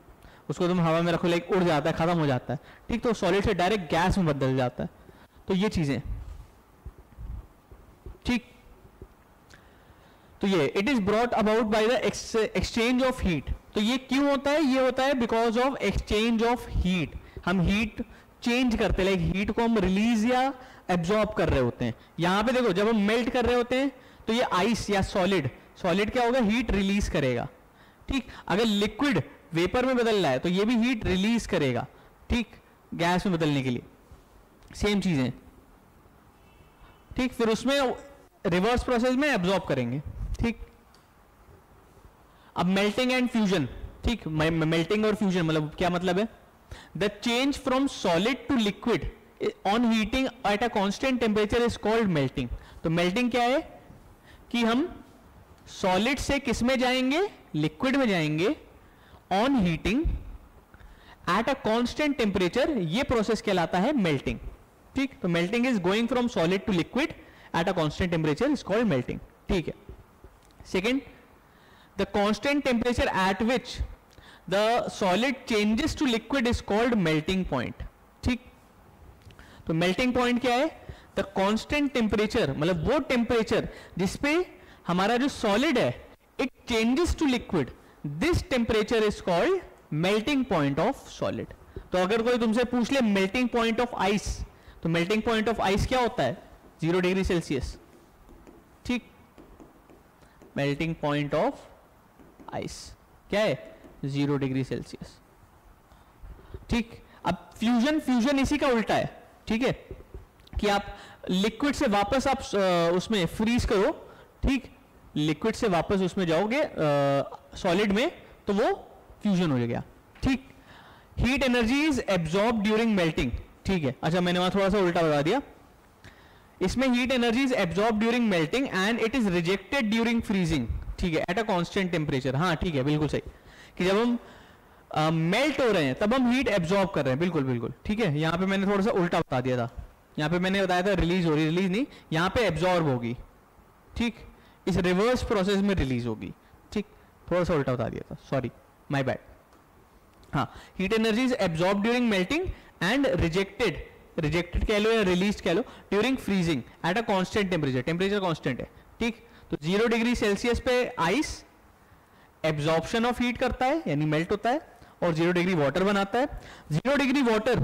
उसको तुम हवा में रखो, लाइक उड़ जाता है, खत्म हो जाता है, ठीक। तो सॉलिड से डायरेक्ट गैस में बदल जाता है। तो ये चीजें, ठीक। तो ये it is brought about by the exchange of heat. तो ये क्यों होता है? ये होता है because of exchange of heat. हम हीट चेंज करते हैं, लाइक हीट को हम रिलीज या एब्जॉर्ब कर रहे होते हैं। यहां पे देखो, जब हम मेल्ट कर रहे होते हैं तो ये आइस या सॉलिड क्या होगा? हीट रिलीज करेगा, ठीक। अगर लिक्विड वेपर में बदल रहा है तो ये भी हीट रिलीज करेगा, ठीक, गैस में बदलने के लिए। सेम चीजें, ठीक। फिर उसमें रिवर्स प्रोसेस में एब्जॉर्ब करेंगे, ठीक। अब मेल्टिंग एंड फ्यूजन, ठीक। मेल्टिंग और फ्यूजन मतलब क्या मतलब है? The change from solid to liquid on heating at a constant temperature is called melting. तो मेल्टिंग क्या है कि हम सॉलिड से किस में जाएंगे? लिक्विड में जाएंगे on heating at a constant temperature. ये प्रोसेस कहलाता है मेल्टिंग, ठीक। तो melting is going from solid to liquid at a constant temperature is called melting, ठीक है। Second, the constant temperature at which the solid changes to liquid is called melting point, ठीक। तो मेल्टिंग पॉइंट क्या है? द कांस्टेंट टेम्परेचर, मतलब वो टेम्परेचर जिसपे हमारा जो सॉलिड है it changes to liquid, this temperature is called melting point of solid. तो अगर कोई तुमसे पूछ ले मेल्टिंग पॉइंट ऑफ आइस, तो मेल्टिंग पॉइंट ऑफ आइस क्या होता है? 0 डिग्री सेल्सियस, ठीक। मेल्टिंग पॉइंट ऑफ आइस क्या है? 0 डिग्री सेल्सियस, ठीक। अब फ्यूजन इसी का उल्टा है, ठीक है। कि आप लिक्विड से वापस आप उसमें फ्रीज करो, ठीक, लिक्विड से वापस उसमें जाओगे सॉलिड में, तो वो फ्यूजन हो गया, ठीक। Heat energy is absorb during melting, ठीक है। अच्छा, मैंने वहां थोड़ा सा उल्टा बता दिया। इसमें heat energy is absorb during melting and it is rejected during freezing, ठीक है, एट अ कांस्टेंट टेम्परेचर। हाँ ठीक है, बिल्कुल सही, कि जब हम मेल्ट हो रहे हैं तब हम हीट एब्जॉर्ब कर रहे हैं, बिल्कुल बिल्कुल ठीक है। यहाँ पे मैंने थोड़ा सा उल्टा बता दिया था, यहाँ पे मैंने बताया था रिलीज हो रही, रिलीज नहीं, यहाँ पे एब्जॉर्ब होगी, ठीक, इस रिवर्स प्रोसेस में रिलीज होगी, ठीक, थोड़ा सा उल्टा बता दिया था, सॉरी माय बैड। हाँ, heat energy is absorb during melting and rejected कह लो या रिलीज कह लो during freezing at a constant temperature, temperature constant है, ठीक। तो 0 डिग्री सेल्सियस पे आइस एब्जॉर्प्शन ऑफ हीट करता है यानी मेल्ट होता है, और 0 डिग्री वाटर बनाता है। 0 डिग्री वाटर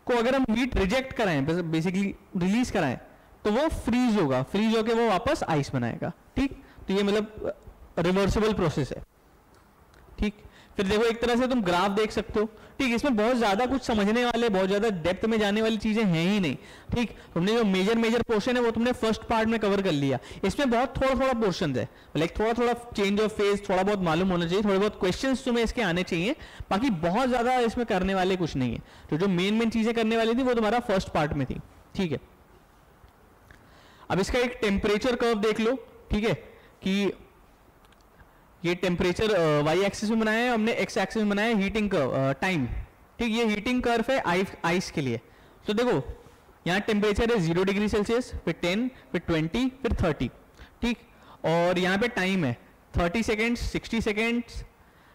को अगर हम हीट रिजेक्ट कराएं, बेसिकली रिलीज कराएं, तो वो फ्रीज होगा, फ्रीज होकर वो वापस आइस बनाएगा, ठीक। तो ये मतलब रिवर्सिबल प्रोसेस है, ठीक। फिर देखो एक तरह से तुम ग्राफ देख सकते हो, ठीक, इसमें बहुत ज्यादा कुछ समझने वाले, बहुत ज्यादा डेप्थ में जाने वाली चीजें हैं ही नहीं, ठीक। तुमने जो मेजर पोर्शन है वो तुमने फर्स्ट पार्ट में कवर कर लिया, इसमें बहुत थोड़ा पोर्शन है, लाइक थोड़ा चेंज ऑफ फेज थोड़ा बहुत मालूम होना चाहिए, थोड़े बहुत क्वेश्चंस तुम्हें इसके आने चाहिए, बाकी बहुत ज्यादा इसमें करने वाले कुछ नहीं है। तो जो मेन चीजें करने वाली थी वो तुम्हारा फर्स्ट पार्ट में थी, ठीक है। अब इसका एक टेम्परेचर कर्व देख लो, ठीक है, कि ये टेम्परेचर वाई एक्सिस में बनाया है हमने, एक्स एक्सिस में बनाया है हीटिंग कर्व, टाइम, ठीक। ये हीटिंग कर्व है आइस के लिए। तो देखो यहाँ टेम्परेचर है 0 डिग्री सेल्सियस, फिर 10, फिर 20, फिर 30, ठीक। और यहाँ पे टाइम है 30 सेकेंड्स, 60 सेकेंड्स,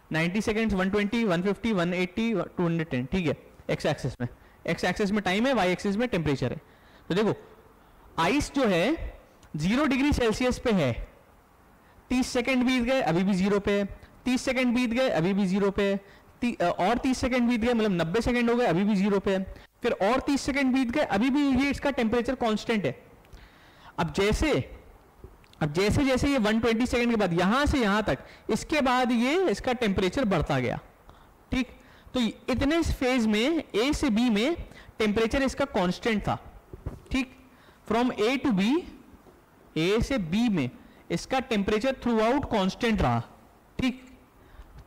90 सेकेंड्स, 120, 150, 180, 210, ठीक है। एक्स एक्सिस में, एक्स एक्सिस में टाइम है, वाई एक्सिस में टेम्परेचर है। तो देखो आइस जो है 0 डिग्री सेल्सियस पे है, 30 सेकंड बीत गए अभी भी 0 पे है, 30 सेकंड बीत गए अभी भी 0 पे है, और 30 सेकंड बीत गए मतलब 90 सेकंड हो गए अभी भी 0 पे है, फिर और 30 सेकंड बीत गए अभी भी ये इसका टेम्परेचर कांस्टेंट है। अब जैसे जैसे ये 120 सेकंड के बाद यहां से यहां तक, इसके बाद ये इसका टेम्परेचर बढ़ता गया, ठीक। तो इतने फेज में ए से बी में टेम्परेचर इसका कांस्टेंट था, ठीक। फ्रॉम ए टू बी, ए से बी में इसका टेम्परेचर थ्रू आउट कॉन्स्टेंट रहा, ठीक।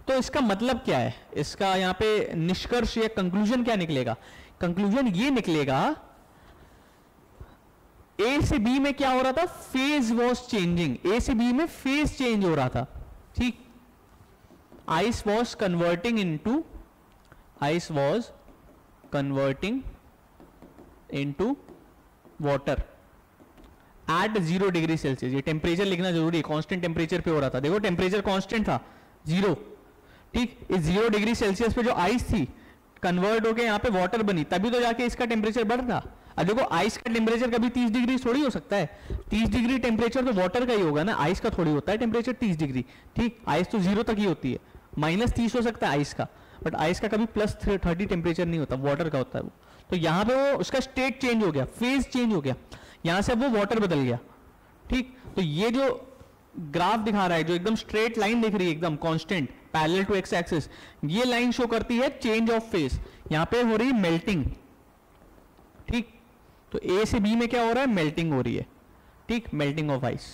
तो इसका मतलब क्या है, इसका यहां पे निष्कर्ष या कंक्लूजन क्या निकलेगा? कंक्लूजन ये निकलेगा ए से बी में क्या हो रहा था, फेज वॉज चेंजिंग, ए से बी में फेज चेंज हो रहा था, ठीक। Ice was converting into water at 0 degree Celsius. ये टेम्परेचर लिखना जरूरी है, कांस्टेंट टेम्परेचर पे हो रहा था। देखो टेम्परेचर कांस्टेंट था 0, ठीक। इस 0 डिग्री सेल्सियस पे जो आइस थी कन्वर्ट होके यहाँ पे वाटर बनी, तभी तो जाके इसका टेम्परेचर बढ़ रहा। अब देखो आइस का टेम्परेचर कभी 30 डिग्री थोड़ी हो सकता है, 30 डिग्री टेम्परेचर तो वाटर का ही होगा ना, आइस का थोड़ी होता है टेम्परेचर 30 डिग्री, ठीक। आइस तो 0 तक ही होती है, -30 हो सकता है आइस का, बट आइस का कभी +30 टेम्परेचर नहीं होता, वाटर का होता है वो। तो यहाँ पे वो उसका स्टेट चेंज हो गया, फेज चेंज हो गया, यहां से वो वाटर बदल गया, ठीक। तो ये जो ग्राफ दिखा रहा है, जो एकदम स्ट्रेट लाइन दिख रही है एकदम constant parallel to X axis, ये लाइन शो करती है चेंज ऑफ फेज। यहां पे हो रही है मेल्टिंग, ठीक। तो ए से बी में क्या हो रहा है, मेल्टिंग हो रही है, ठीक, मेल्टिंग ऑफ आइस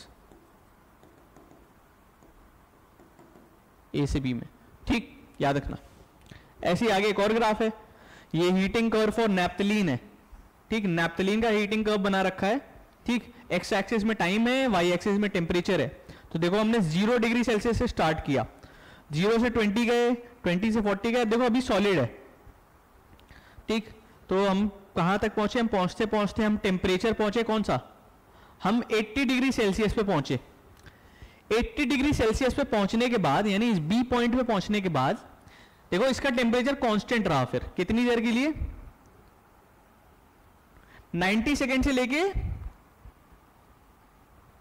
ए से बी में, ठीक, याद रखना। ऐसे आगे एक और ग्राफ है, ये हीटिंग कर्व फॉर नैप्थलीन है, ठीक। नैप्थलीन का हीटिंग कर्व बना रखा है, ठीक। एक्स एक्सिस में टाइम है, वाई एक्सिस में टेम्परेचर है। तो देखो हमने 0 डिग्री सेल्सियस से स्टार्ट किया, 0 से 20 गए, 20 से 40 गए, देखो अभी सॉलिड है, ठीक। तो हम कहां तक पहुंचे, हम पहुंचते पहुंचते हम टेम्परेचर पहुंचे कौन सा, हम 80 डिग्री सेल्सियस पे पहुंचे। 80 डिग्री सेल्सियस पे पहुंचने के बाद, यानी इस बी पॉइंट पे पहुंचने के बाद देखो इसका टेम्परेचर कांस्टेंट रहा, फिर कितनी देर के लिए, 90 सेकेंड से लेके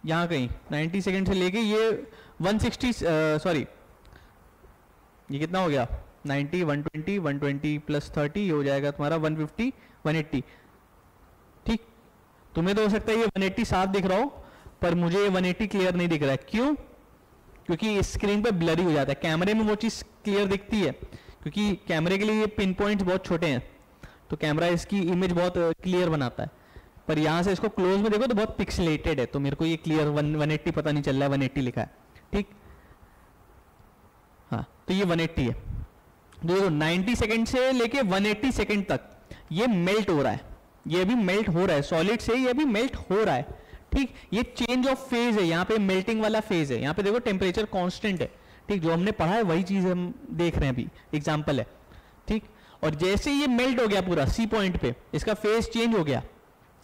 यहां कहीं, 90 सेकेंड से लेके ये 160, सॉरी ये कितना हो गया, 90, 120, 120 + 30 ये हो जाएगा तुम्हारा 150, 180, ठीक। तुम्हें तो हो सकता है ये 180 साफ दिख रहा हो, पर मुझे ये 180 क्लियर नहीं दिख रहा है। क्यों? क्योंकि स्क्रीन पे ब्लरी हो जाता है, कैमरे में वो चीज क्लियर दिखती है, क्योंकि कैमरे के लिए ये पिन पॉइंट्स बहुत छोटे हैं, तो कैमरा इसकी इमेज बहुत क्लियर बनाता है। पर यहां से इसको क्लोज में देखो तो बहुत पिक्सलेटेड है, तो मेरे को ये क्लियर 180 पता नहीं चल रहा है, 180 लिखा है, ठीक। हाँ तो ये 180 है, देखो 90 सेकंड से लेके 180 सेकंड तक ये मेल्ट हो रहा है, ये भी मेल्ट हो रहा है, सॉलिड से ये भी मेल्ट हो रहा है, ठीक। ये चेंज ऑफ फेज है, यहाँ पे मेल्टिंग वाला फेज है, यहाँ पे देखो टेम्परेचर कांस्टेंट है, ठीक। जो हमने पढ़ा है वही चीज हम देख रहे हैं, अभी एग्जांपल है, ठीक। और जैसे ये मेल्ट हो गया पूरा सी पॉइंट पे, इसका फेज चेंज हो गया,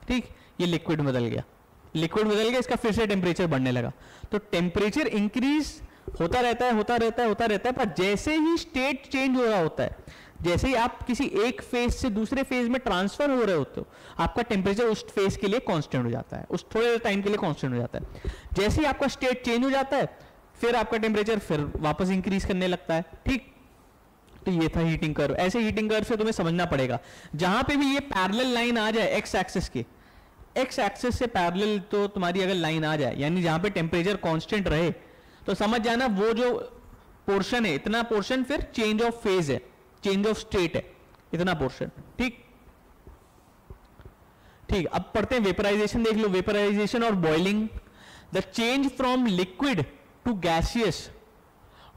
ठीक, ये लिक्विड बदल गया, लिक्विड बदल गया, इसका फिर से टेम्परेचर बढ़ने लगा। तो टेम्परेचर इंक्रीज होता रहता है, होता रहता है, होता रहता है, पर जैसे ही स्टेट चेंज हो रहा होता है, जैसे ही आप किसी एक फेज से दूसरे फेज में ट्रांसफर हो रहे होते हो, आपका टेम्परेचर उस फेज के लिए कांस्टेंट हो जाता है, उस थोड़े टाइम के लिए कांस्टेंट हो जाता है। जैसे ही आपका स्टेट चेंज हो जाता है, फिर आपका टेम्परेचर फिर वापस इंक्रीज करने लगता है, ठीक। तो ये था हीटिंग कर्व। ऐसे हीटिंग कर्व से तुम्हें समझना पड़ेगा, जहां पे भी ये पैरेलल लाइन आ जाए एक्स एक्सिस के, एक्स एक्सिस से पैरेलल तो तुम्हारी अगर लाइन आ जाए, यानी जहां पे टेम्परेचर कांस्टेंट रहे, तो समझ जाना वो जो पोर्शन है, इतना पोर्शन फिर चेंज ऑफ फेज है, चेंज ऑफ स्टेट है, इतना पोर्शन, ठीक। ठीक, अब पढ़ते हैं वेपराइजेशन, देख लो वेपराइजेशन और boiling. The change from liquid to gaseous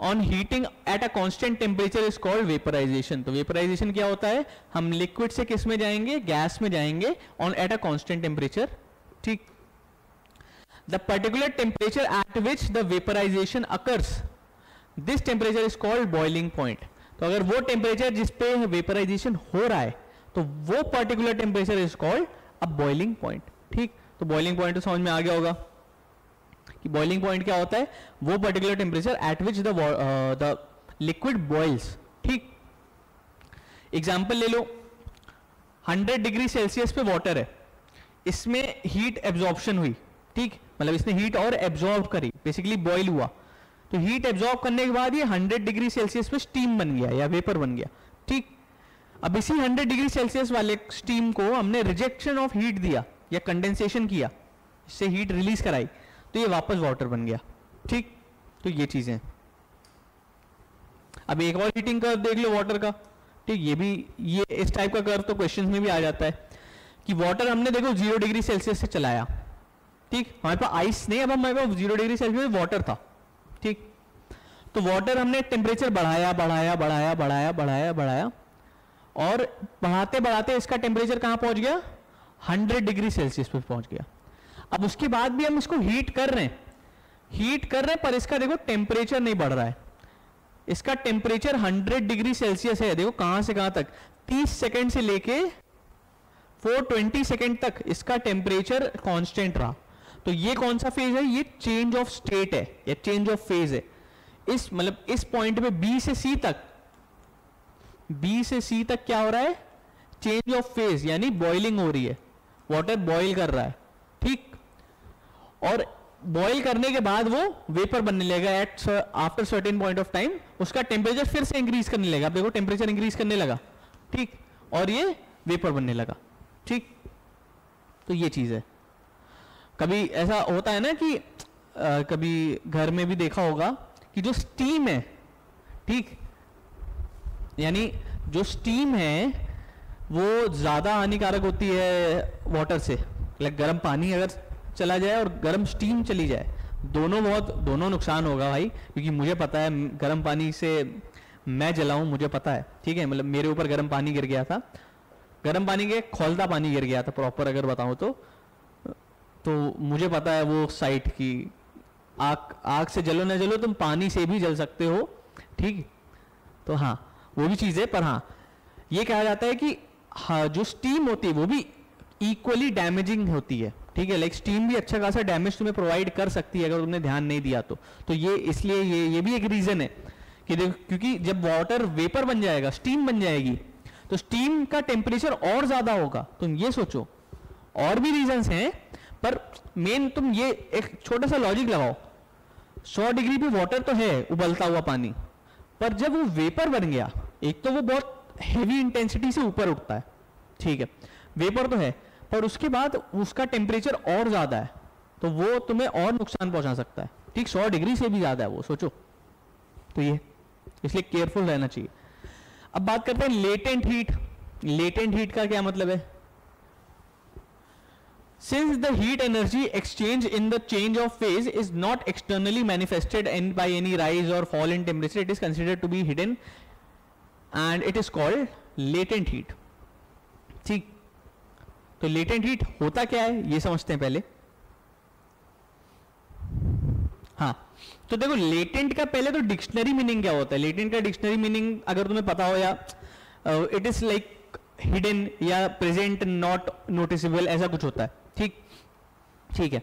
on heating at a constant temperature is called vaporisation. तो वेपराइजेशन क्या होता है, हम लिक्विड से किस में जाएंगे, गैस में जाएंगे on at a constant temperature, ठीक। The particular temperature at which the vaporisation occurs, this temperature is called boiling point. तो अगर वो टेम्परेचर जिस पे वेपराइजेशन हो रहा है, तो वो particular temperature is called a boiling point, ठीक। तो बॉइलिंग पॉइंट तो समझ में आ गया होगा कि बॉइलिंग पॉइंट क्या होता है, वो particular temperature at which the liquid boils, ठीक। एग्जाम्पल ले लो, 100 डिग्री सेल्सियस पे वाटर है, इसमें हीट एब्जॉर्प्शन हुई, ठीक, मतलब इसने हीट और एब्जॉर्ब करी, बेसिकली बॉइल हुआ। तो हीट एब्जॉर्ब करने के बाद ये 100 डिग्री सेल्सियस पे स्टीम बन गया या वेपर बन गया, ठीक। अब इसी 100 डिग्री सेल्सियस वाले स्टीम को हमने रिजेक्शन ऑफ हीट दिया या कंडेंसेशन किया, इससे हीट रिलीज कराई, तो ये वापस वाटर बन गया, ठीक। तो ये चीजें। अब एक और हीटिंग कर्व देख लो वाटर का, ठीक। ये भी, ये इस टाइप का कर्व तो क्वेश्चंस में भी आ जाता है कि वाटर हमने देखो 0 डिग्री सेल्सियस से चलाया, ठीक। हमारे पास आइस नहीं, अब हमारे पास 0 डिग्री सेल्सियस वाटर था, ठीक। तो वाटर हमने टेम्परेचर बढ़ाया बढ़ाया बढ़ाया बढ़ाया बढ़ाया बढ़ाया, और बढ़ाते बढ़ाते इसका टेम्परेचर कहां पहुंच गया, 100 डिग्री सेल्सियस पे पहुंच गया। अब उसके बाद भी हम इसको हीट कर रहे हैं, हीट कर रहे हैं, पर इसका देखो टेम्परेचर नहीं बढ़ रहा है, इसका टेम्परेचर 100 डिग्री सेल्सियस है। देखो कहां से कहां तक, 30 सेकंड से लेके 420 सेकंड तक इसका टेम्परेचर कांस्टेंट रहा। तो ये कौन सा फेज है, ये चेंज ऑफ स्टेट है या चेंज ऑफ फेज है। इस मतलब इस पॉइंट पे बी से सी तक, बी से सी तक क्या हो रहा है, चेंज ऑफ फेज, यानी बॉइलिंग हो रही है, वाटर बॉइल कर रहा है, ठीक। और बॉइल करने के बाद वो वेपर बनने लगेगा at after certain point of time, उसका टेम्परेचर फिर से इंक्रीज करने लगेगा। आप देखो टेम्परेचर इंक्रीज करने लगा, ठीक, और ये वेपर बनने लगा, ठीक। तो ये चीज है। कभी ऐसा होता है ना कि कभी घर में भी देखा होगा कि जो स्टीम है, ठीक, यानी जो स्टीम है वो ज्यादा हानिकारक होती है वाटर से। लाइक गर्म पानी अगर चला जाए और गर्म स्टीम चली जाए, दोनों नुकसान होगा भाई, क्योंकि मुझे पता है गर्म पानी से मैं जला हूं, मुझे पता है, ठीक है। मतलब मेरे ऊपर गर्म पानी गिर गया था, गर्म पानी के खौलता पानी गिर गया था प्रॉपर अगर बताऊं तो मुझे पता है वो साइट की आग से जलो ना जलो, तुम पानी से भी जल सकते हो, ठीक। तो हाँ वो भी चीज है, पर हाँ ये कहा जाता है कि हाँ जो स्टीम होती है वो भी इक्वली डैमेजिंग होती है, ठीक है। लाइक स्टीम भी अच्छा खासा डैमेज तुम्हें प्रोवाइड कर सकती है अगर तुमने ध्यान नहीं दिया तो ये इसलिए ये भी एक रीजन है कि क्योंकि जब वाटर वेपर बन जाएगा, स्टीम बन जाएगी, तो स्टीम का टेम्परेचर और ज्यादा होगा। तुम ये सोचो, और भी रीजंस हैं, पर मेन तुम ये एक छोटा सा लॉजिक लगाओ, 100 डिग्री पे वाटर तो है, उबलता हुआ पानी, पर जब वो वेपर बन गया, एक तो वो बहुत हेवी इंटेंसिटी से ऊपर उठता है, ठीक है, वेपर तो है, पर उसके बाद उसका टेम्परेचर और ज्यादा है, तो वो तुम्हें और नुकसान पहुंचा सकता है, ठीक। 100 डिग्री से भी ज्यादा है वो, सोचो। तो ये इसलिए केयरफुल रहना चाहिए। अब बात करते हैं लेटेंट हीट। लेटेंट हीट का क्या मतलब है? Since the heat energy exchange in the change of phase is not externally manifested by any rise or fall in temperature, it is considered to be hidden and it is called latent heat. ठीक, तो latent heat होता क्या है ये समझते हैं पहले. हाँ, तो देखो लेटेंट का पहले तो डिक्शनरी मीनिंग क्या होता है. लेटेंट का डिक्शनरी मीनिंग अगर तुम्हें पता हो, या इट इज लाइक हिडन या प्रेजेंट नॉट नोटिसेबल, ऐसा कुछ होता है. ठीक है.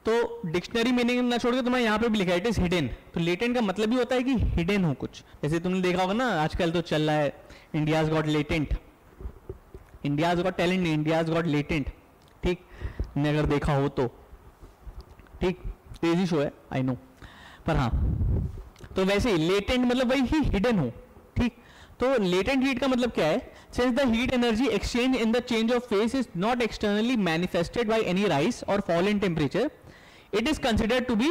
तो डिक्शनरी मीनिंग ना छोड़ के तुम्हें यहाँ पे भी लिखा है इट इज हिडन. तो लेटेंट का मतलब ही होता है कि हिडन हो कुछ. जैसे तुमने देखा होगा ना आजकल तो चल रहा है India's got latent, India's got talent, India's got latent. ठीक, तुमने अगर देखा हो तो. ठीक, क्रेजी शो है आई नो, पर हाँ, तो वैसे ही लेटेंट मतलब वही ही हिडन हो. ठीक, तो लेटेंट हीट का मतलब क्या है. Since the heat energy exchange in the change of phase is not externally manifested by any rise or fall in temperature, it is considered to be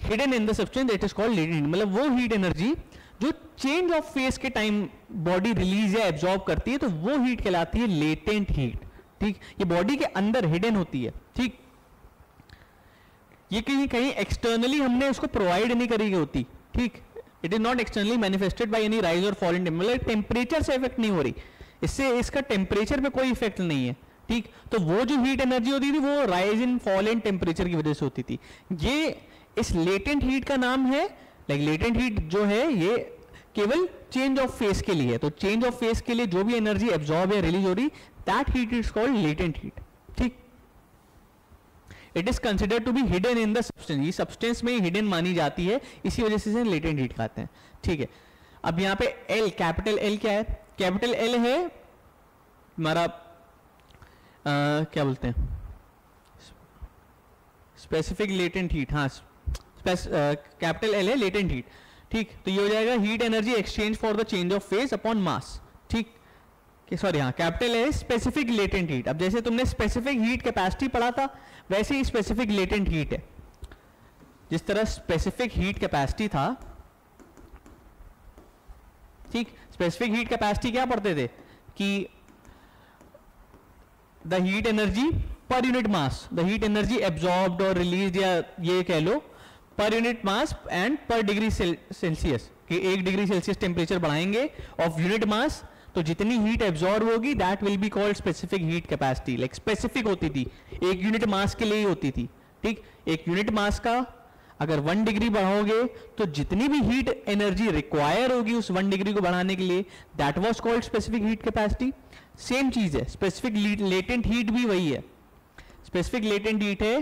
hidden in the substance. It is called latent. मतलब वो heat energy जो change of phase के time body release या absorb करती है, तो वो heat कहलाती है latent heat. ठीक, ये body के अंदर hidden होती है. ठीक, ये कहीं कहीं externally हमने उसको provide नहीं करी होती. ठीक, it is not externally manifested by any rise और फॉल इन टेम्परेचर. टेम्परेचर से इफेक्ट नहीं हो रही, इससे इसका टेम्परेचर पे कोई इफेक्ट नहीं है. ठीक, तो वो जो हीट एनर्जी होती थी वो rise in fall in temperature की वजह से होती थी. ये इस लेटेंट हीट का नाम है. लाइक लेटेंट हीट जो है ये केवल चेंज ऑफ फेस के लिए है. तो चेंज ऑफ फेस के लिए जो भी एनर्जी एब्जॉर्ब या रिलीज हो रही, that heat is called latent heat. ठीक, it is considered to be hidden in the substance. ये सब्सटेंस में हिडन मानी जाती है, इसी वजह से लेटेंट हीट कहते हैं. ठीक है, अब यहाँ पे एल, कैपिटल एल क्या है. कैपिटल एल है हमारा क्या बोलते हैं, स्पेसिफिक लेटेंट हीट. हाँ, कैपिटल एल है लेटेंट हीट. ठीक, तो ये हो जाएगा heat energy exchange for the change of phase upon mass. ठीक, सॉरी, हाँ, कैपिटल है स्पेसिफिक लेटेंट हीट. अब जैसे तुमने स्पेसिफिक हीट कैपेसिटी पढ़ा था, वैसे ही स्पेसिफिक लेटेंट हीट है. जिस तरह स्पेसिफिक हीट कैपेसिटी था, ठीक, स्पेसिफिक हीट कैपेसिटी क्या पढ़ते थे कि the heat energy per unit mass, the heat energy absorbed और रिलीज, या ये कह लो पर यूनिट मास एंड पर डिग्री सेल्सियस, कि 1 डिग्री सेल्सियस टेम्परेचर बढ़ाएंगे ऑफ यूनिट मास, तो जितनी हीट एब्जॉर्ब होगी that will be called specific heat capacity. Like specific होती थी, 1 यूनिट मास के लिए ही होती थी. ठीक, 1 यूनिट मास का अगर 1 डिग्री बढ़ाओगे तो जितनी भी हीट एनर्जी रिक्वायर होगी उस 1 डिग्री को बढ़ाने के लिए, that was called specific heat capacity. Same चीज है, स्पेसिफिक लेटेंट हीट भी वही है. स्पेसिफिक लेटेंट हीट है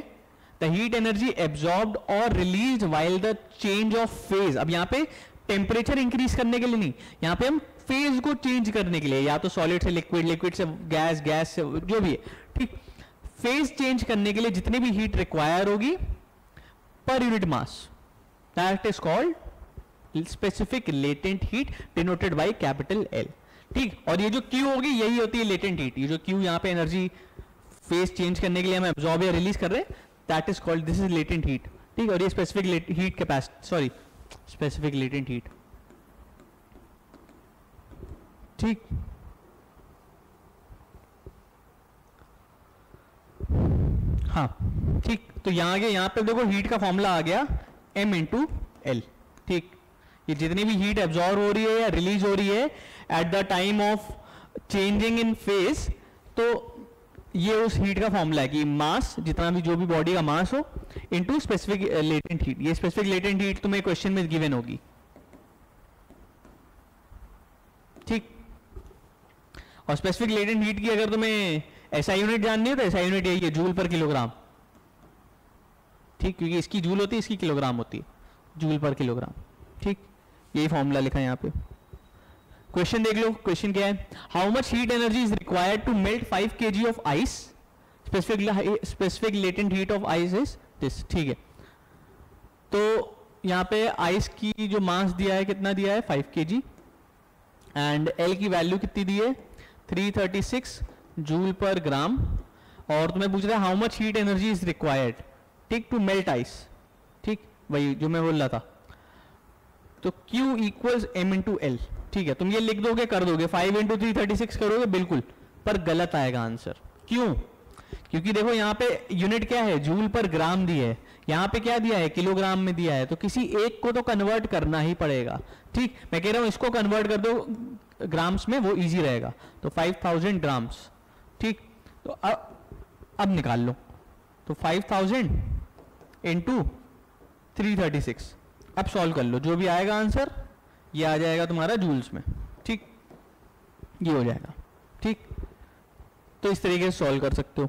द हीट एनर्जी एब्जॉर्ब्ड और release while the change of phase. अब यहाँ पे टेम्परेचर इंक्रीज करने के लिए नहीं, यहाँ पे हम फेज को चेंज करने के लिए, या तो सॉलिड से लिक्विड, लिक्विड से गैस, गैस से जो भी है. ठीक, फेज चेंज करने के लिए जितनी भी हीट रिक्वायर होगी per unit mass, that is called specific latent heat denoted by capital L. ठीक, और ये जो क्यू होगी यही होती है लेटेंट हीट. ये जो क्यू यहाँ पे एनर्जी फेज चेंज करने के लिए हम एब्जॉर्ब या रिलीज कर रहे हैं, that is called, this is latent heat. ठीक, और ये specific heat capacity, sorry, specific latent heat. ठीक, हाँ, ठीक, तो यहाँ पे देखो हीट का फॉर्मूला आ गया m इंटू एल. ठीक, ये जितनी भी हीट एब्जॉर्ब हो रही है या रिलीज हो रही है at the time of changing in phase, तो ये उस हीट का फॉर्मूला है कि मास, जितना भी जो भी बॉडी का मास हो, इनटू स्पेसिफिक लेटेंट हीट. ये स्पेसिफिक लेटेंट हीट तुम्हें क्वेश्चन में गिवन होगी. ठीक, और स्पेसिफिक लेटेंट हीट की अगर तुम्हें एसआई यूनिट जाननी है तो एसआई यूनिट यही है, जूल पर किलोग्राम. ठीक, क्योंकि इसकी जूल होती है, इसकी किलोग्राम होती है, जूल पर किलोग्राम. ठीक, यही फॉर्मूला लिखा है यहाँ पे. क्वेश्चन देख लो, क्वेश्चन क्या है, how much heat energy is required to melt 5 kg of ice. Specific latent heat of ice is this. ठीक है, तो यहाँ पे आइस की जो मास दिया है, कितना दिया है, 5 kg, एंड एल की वैल्यू कितनी दी है, 336 जूल पर ग्राम. और तुम्हें पूछ रहा है how much heat energy is required, ठीक, टू मेल्ट आइस. ठीक, वही जो मैं बोल रहा था. तो Q equals m into L. ठीक है, तुम ये लिख दोगे, कर दोगे, 5 इंटू 336 करोगे बिल्कुल, पर गलत आएगा आंसर. क्यों? क्योंकि देखो यहाँ पे यूनिट क्या है, जूल पर ग्राम दी है, यहाँ पे क्या दिया है, किलोग्राम में दिया है, तो किसी एक को तो कन्वर्ट करना ही पड़ेगा। ठीक, मैं कह रहा हूँ इसको कन्वर्ट कर दो ग्राम्स में, वो इजी रहेगा। तो 5000 ग्राम्स। ठीक, तो अब निकाल लो, तो 5000 इंटू 336। अब सॉल्व कर लो, जो भी आएगा आंसर ये आ जाएगा तुम्हारा जूल्स में। ठीक, ये हो जाएगा। ठीक, तो इस तरीके से सॉल्व कर सकते हो।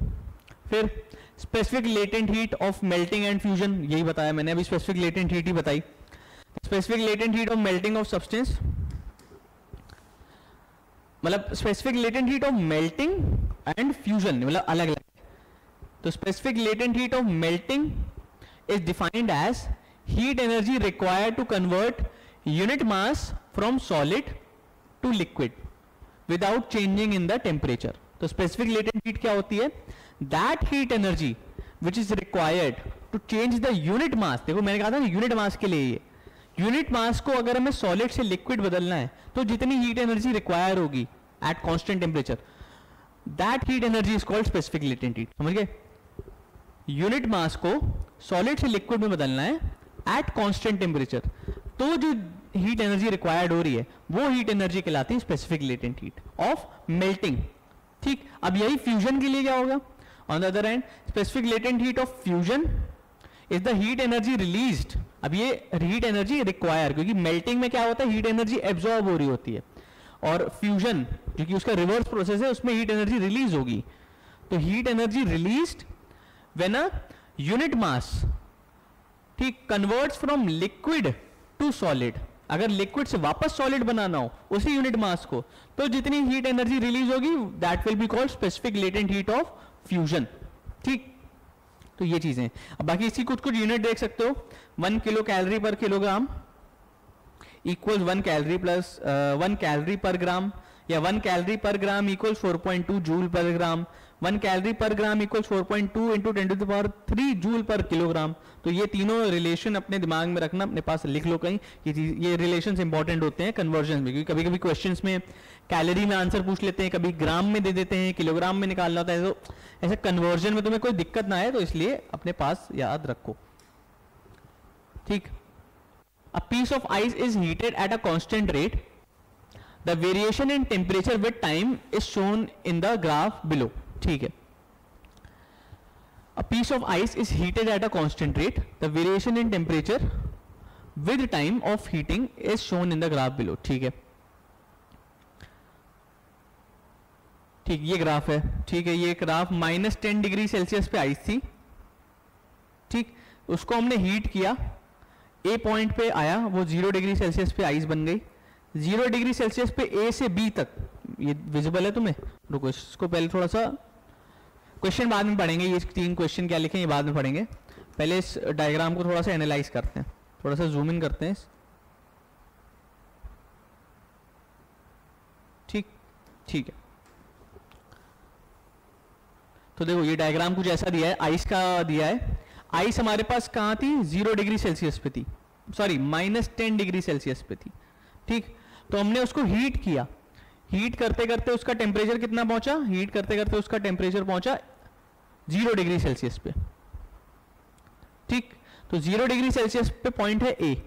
फिर specific latent heat of melting and fusion, यही बताया मैंने अभी, स्पेसिफिक लेटेंट हीट ही बताई। Specific latent heat of melting of substance, मतलब specific latent heat of melting and fusion, मतलब अलग अलग। तो specific latent heat of melting is defined as heat energy required to convert unit mass from solid to liquid without changing in the temperature. तो स्पेसिफिक लेटेंट हीट क्या होती है, that heat energy which is required to change the unit mass. देखो मैंने कहा था ना यूनिट मास के लिए, ये यूनिट मास को अगर हमें सॉलिड से लिक्विड बदलना है तो जितनी हीट एनर्जी रिक्वायर होगी eight constant temperature, that heat energy is called specific latent heat. समझ गए, यूनिट मास को सॉलिड से लिक्विड में बदलना है एट कांस्टेंट टेम्परेचर, तो जो हीट एनर्जी रिक्वायर्ड हो रही है वो हीट एनर्जी कहलाती है specific latent heat of melting. ठीक, अब यही फ्यूजन के लिए क्या होगा, on the other hand specific latent heat of fusion is the heat energy released. अब ये हीट एनर्जी रिक्वायर, क्योंकि मेल्टिंग में क्या होता है, हीट एनर्जी एब्जॉर्ब हो रही होती है, और फ्यूजन क्योंकि उसका रिवर्स प्रोसेस है, उसमें हीट एनर्जी रिलीज होगी। तो heat energy released when a unit mass, ठीक, converts from liquid to solid. अगर लिक्विड से वापस सॉलिड बनाना हो उसी यूनिट मास को, तो जितनी हीट एनर्जी रिलीज होगी that will be called specific latent heat of fusion. ठीक, तो ये चीजें। अब बाकी इसकी कुछ कुछ यूनिट देख सकते हो, 1 किलो कैलोरी पर kilogram equals 1 calorie plus 1 calorie per ग्राम, या 1 calorie per gram equals 4.2 joule पर ग्राम, 1 calorie per gram equals 4.2 into 10⁻³ joule per kilogram. तो ये तीनों रिलेशन अपने दिमाग में रखना, अपने पास लिख लो कहीं, ये रिलेशंस इंपॉर्टेंट होते हैं कन्वर्जन में, क्योंकि कभी कभी क्वेश्चंस में कैलोरी में आंसर पूछ लेते हैं, कभी ग्राम में दे देते हैं, किलोग्राम में निकालना होता है। तो ऐसे कन्वर्जन में तुम्हें कोई दिक्कत ना आए, तो इसलिए अपने पास याद रखो। ठीक, a piece of ice is heated at a constant rate. The variation in temperature with time is shown in the graph below. ठीक है, a piece of ice is heated at a constant rate. The variation in temperature with time of heating is shown in the graph below. ठीक है, ठीक, ये ग्राफ है। ठीक है, ये ग्राफ -10 डिग्री सेल्सियस पे आइस थी। ठीक, उसको हमने हीट किया, ए पॉइंट पे आया, वो 0 डिग्री सेल्सियस पे आइस बन गई। 0 डिग्री सेल्सियस पे ए से बी तक, ये विजिबल है तुम्हें? रुको, इसको पहले थोड़ा सा, क्वेश्चन बाद में पढ़ेंगे, ये 3 क्वेश्चन क्या लिखे ये बाद में पढ़ेंगे। पहले इस डायग्राम को थोड़ा सा एनालाइज करते हैं, थोड़ा सा जूम इन करते हैं। ठीक, ठीक है, तो देखो ये डायग्राम कुछ ऐसा दिया है, आइस का दिया है। आइस हमारे पास कहाँ थी? 0 डिग्री सेल्सियस पे थी, सॉरी -10 डिग्री सेल्सियस पे थी। ठीक, तो हमने उसको हीट किया, हीट करते करते उसका टेम्परेचर कितना पहुंचा? हीट करते करते उसका टेम्परेचर पहुंचा 0 डिग्री सेल्सियस पे। ठीक, तो 0 डिग्री सेल्सियस पे पॉइंट है ए।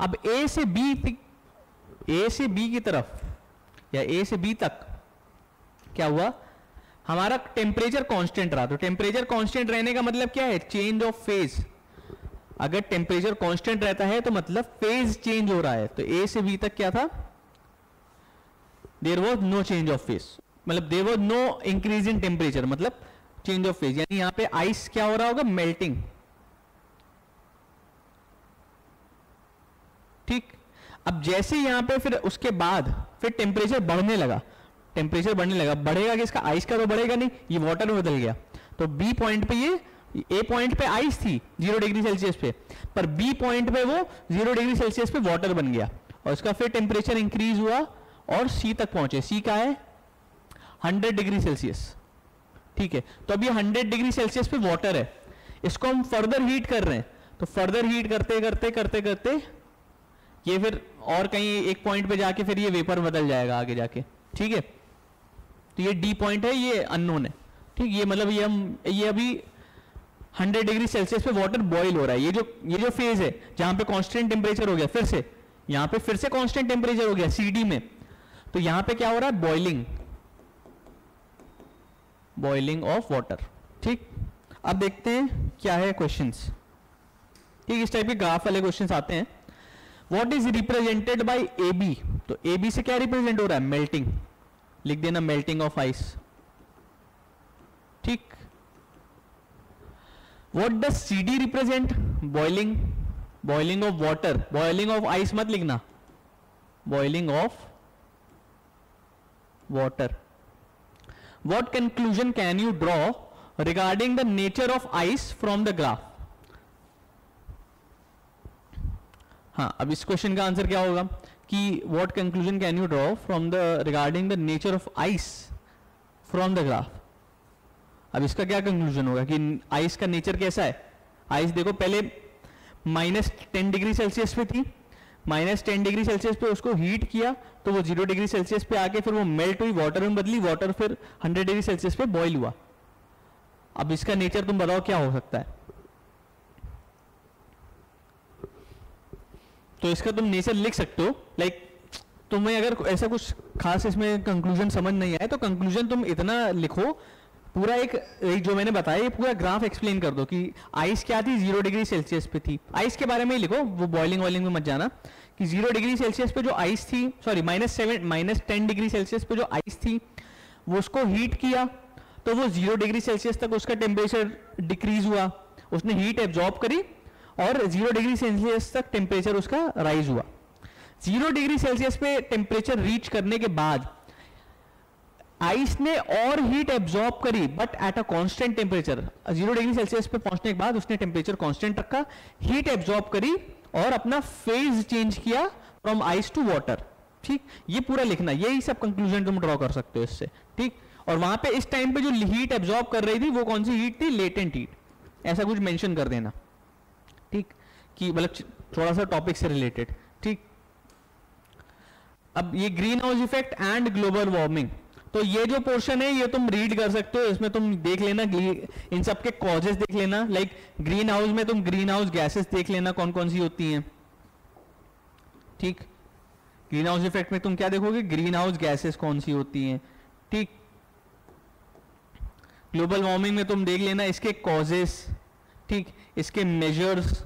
अब ए से बी की तरफ या ए से बी तक क्या हुआ? हमारा टेम्परेचर कांस्टेंट रहा। तो टेम्परेचर कांस्टेंट रहने का मतलब क्या है? Change of phase. अगर टेम्परेचर कांस्टेंट रहता है तो मतलब फेज चेंज हो रहा है। तो ए से बी तक क्या था? There was no change of phase, मतलब there was no increase in temperature, मतलब चेंज ऑफ फेज। यानी यहां पे आइस क्या हो रहा होगा? मेल्टिंग। ठीक, अब जैसे यहां पे फिर उसके बाद फिर टेम्परेचर बढ़ने लगा, टेम्परेचर बढ़ने लगा, बढ़ेगा किसका? आइस का तो बढ़ेगा नहीं, ये वाटर में बदल गया। तो बी पॉइंट पे ये, ए पॉइंट पे आइस थी 0 डिग्री सेल्सियस पे, पर बी पॉइंट पे वो 0 डिग्री सेल्सियस पे वाटर बन गया और उसका फिर टेम्परेचर इंक्रीज हुआ और सी तक पहुंचे। सी का है 100 डिग्री सेल्सियस। ठीक है, तो अब ये 100 डिग्री सेल्सियस पे वाटर है, इसको हम फर्दर हीट कर रहे हैं। तो फर्दर हीट करते करते करते करते ये फिर और कहीं एक पॉइंट पे जाके फिर ये वेपर बदल जाएगा आगे जाके। ठीक है, तो ये डी पॉइंट है, ये अननोन है। ठीक, ये मतलब ये अभी 100 डिग्री सेल्सियस पे वाटर बॉईल हो रहा है। ये जो फेज है जहां पे कांस्टेंट टेम्परेचर हो गया, फिर से यहां पे फिर से कांस्टेंट टेम्परेचर हो गया CD में, तो यहां पे क्या हो रहा है, बॉइलिंग ऑफ वाटर। ठीक, अब देखते हैं क्या है क्वेश्चंस। ठीक, इस टाइप के ग्राफ वाले क्वेश्चंस आते हैं। What is represented by AB, तो AB से क्या रिप्रेजेंट हो रहा है, मेल्टिंग, लिख देना मेल्टिंग ऑफ आइस। ठीक, what does CD represent, boiling of water, boiling of ice मत लिखना, boiling of water. What conclusion can you draw regarding the nature of ice from the graph? हाँ, अब इस क्वेश्चन का आंसर क्या होगा कि what conclusion can you draw from the regarding the nature of ice from the graph? अब इसका क्या कंक्लूजन होगा कि आइस का नेचर कैसा है। आइस देखो पहले -10 डिग्री सेल्सियस पे थी, -10 डिग्री सेल्सियस पे उसको हीट किया तो वो 0 डिग्री सेल्सियस पे आके फिर वो मेल्ट हुई, वाटर में बदली, वाटर फिर 100 डिग्री सेल्सियस पे बॉईल हुआ। अब इसका नेचर तुम बताओ क्या हो सकता है। तो इसका तुम नेचर लिख सकते हो, लाइक तुम्हें अगर ऐसा कुछ खास इसमें कंक्लूजन समझ नहीं आए तो कंक्लूजन तुम इतना लिखो, पूरा एक जो मैंने बताया ये पूरा ग्राफ एक्सप्लेन कर दो कि आइस क्या थी, 0 डिग्री सेल्सियस पे थी। आइस के बारे में ही लिखो, वो बॉइलिंग वॉइलिंग में मत जाना, कि 0 डिग्री सेल्सियस पे जो आइस थी, सॉरी -10 डिग्री सेल्सियस पे जो आइस थी वो उसको हीट किया तो वो 0 डिग्री सेल्सियस तक उसका टेम्परेचर डिक्रीज हुआ, उसने हीट एब्जॉर्ब करी और 0 डिग्री सेल्सियस तक टेम्परेचर उसका राइज हुआ। 0 डिग्री सेल्सियस पे टेम्परेचर रीच करने के बाद आइस ने और हीट एब्जॉर्ब करी but at a constant temperature. 0 degree Celsius पे पहुंचने के बाद उसने टेम्परेचर कांस्टेंट रखा, हीट एब्जॉर्ब करी और अपना फेज चेंज किया फ्रॉम आइस टू वाटर। ठीक, ये पूरा लिखना, यही सब कंक्लूजन तुम ड्रॉ कर सकते हो इससे। ठीक, और वहां पे इस टाइम पे जो हीट एब्जॉर्ब कर रही थी वो कौन सी हीट थी, लेटेंट हीट, ऐसा कुछ मेंशन कर देना। ठीक, कि मतलब थोड़ा सा टॉपिक से रिलेटेड। ठीक, अब ये green house effect and global warming, तो ये जो पोर्शन है ये तुम रीड कर सकते हो, इसमें तुम देख लेना इन सब के कॉजेस देख लेना। लाइक ग्रीन हाउस में तुम ग्रीन हाउस गैसेस देख लेना कौन कौन सी होती हैं। ठीक, ग्रीन हाउस इफेक्ट में तुम क्या देखोगे, ग्रीन हाउस गैसेस कौन सी होती हैं। ठीक, ग्लोबल वार्मिंग में तुम देख लेना इसके कॉजेस, ठीक, इसके मेजर्स,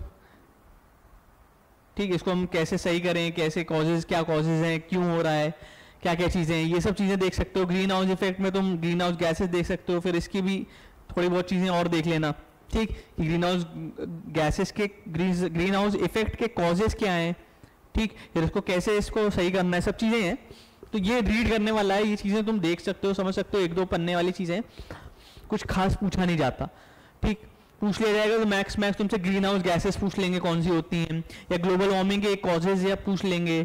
ठीक, इसको हम कैसे सही करें, कैसे कॉजेस, क्या कॉजेस हैं, क्यों हो रहा है, क्या क्या चीजें हैं, ये सब चीजें देख सकते हो। ग्रीन हाउस इफेक्ट में तुम ग्रीन हाउस गैसेस देख सकते हो, फिर इसकी भी थोड़ी बहुत चीजें और देख लेना। ठीक, ग्रीन हाउस गैसेस के ग्रीन हाउस इफेक्ट के कॉजेस क्या हैं, ठीक, फिर इसको कैसे इसको सही करना है, सब चीजें हैं। तो ये रीड करने वाला है, ये चीजें तुम देख सकते हो, समझ सकते हो, 1-2 पन्ने वाली चीजें, कुछ खास पूछा नहीं जाता। ठीक, पूछ लिया जाएगा तो मैक्स तुमसे ग्रीन हाउस गैसेस पूछ लेंगे कौन सी होती हैं, या ग्लोबल वार्मिंग के कॉजेज या पूछ लेंगे,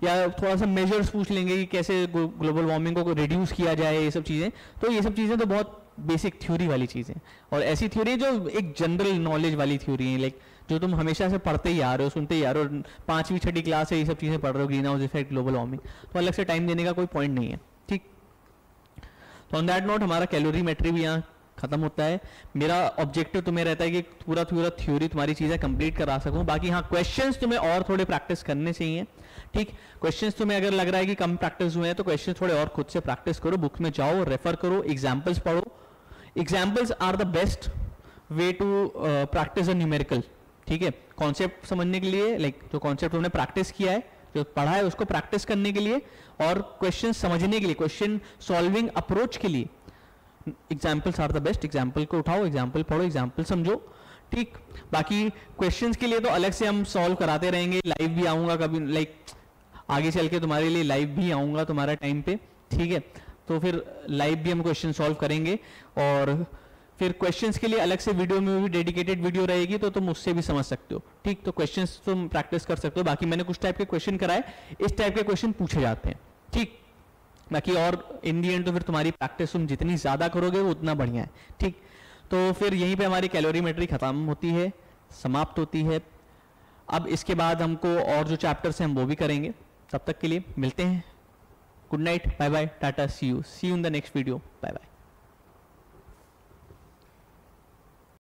या थोड़ा सा मेजर्स पूछ लेंगे कि कैसे ग्लोबल वार्मिंग को रिड्यूस किया जाए, ये सब चीजें। तो ये सब चीजें तो बहुत बेसिक थ्योरी वाली चीजें, और ऐसी थ्योरी जो एक जनरल नॉलेज वाली थ्योरी है, लाइक जो तुम हमेशा से पढ़ते ही आ रहे हो, सुनते ही आ रहे हो, 5वीं 6ठी क्लास से ये सब चीजें पढ़ रहे हो, green house effect, global warming, तो अलग से टाइम देने का कोई पॉइंट नहीं है। ठीक, तो ऑन दैट नोट हमारा कैलोरीमेट्री भी यहाँ खत्म होता है। मेरा ऑब्जेक्टिव तुम्हें रहता है कि पूरा थ्योरी तुम्हारी चीजें कंप्लीट करा सकूं। बाकी हाँ, क्वेश्चंस तुम्हें और थोड़े प्रैक्टिस करने चाहिए। ठीक, क्वेश्चंस तुम्हें अगर लग रहा है कि कम प्रैक्टिस हुए हैं तो क्वेश्चंस थोड़े और खुद से प्रैक्टिस करो, बुक में जाओ, रेफर करो, एग्जाम्पल्स पढ़ो। Examples are the best way to practise a numerical. ठीक है, कॉन्सेप्ट समझने के लिए, लाइक जो कॉन्सेप्ट तुमने प्रैक्टिस किया है, जो पढ़ा है, उसको प्रैक्टिस करने के लिए, और क्वेश्चन समझने के लिए, क्वेश्चन सॉल्विंग अप्रोच के लिए examples are the best. Example को उठाओ, एग्जाम्पल पढ़ो, एग्जाम्पल समझो। ठीक, बाकी क्वेश्चंस के लिए तो अलग से हम सॉल्व कराते रहेंगे, लाइव भी आऊंगा कभी, लाइक आगे चल के तुम्हारे लिए लाइव भी आऊंगा तुम्हारा टाइम पे। ठीक है, तो फिर लाइव भी हम क्वेश्चन सॉल्व करेंगे, और फिर क्वेश्चंस के लिए अलग से वीडियो में भी डेडिकेटेड वीडियो रहेगी, तो तुम उससे भी समझ सकते हो। ठीक, तो क्वेश्चंस तुम प्रैक्टिस कर सकते हो। बाकी मैंने कुछ टाइप के क्वेश्चन कराए, इस टाइप के क्वेश्चन पूछे जाते हैं। ठीक, बाकी और इन दी एंड तो फिर तुम्हारी प्रैक्टिस तुम जितनी ज्यादा करोगे वो उतना बढ़िया है। ठीक, तो फिर यहीं पे हमारी कैलोरीमेट्री खत्म होती है, समाप्त होती है। अब इसके बाद हमको और जो चैप्टर्स हैं हम वो भी करेंगे। तब तक के लिए मिलते हैं, good night, bye bye, tata, see you in the next video, bye bye.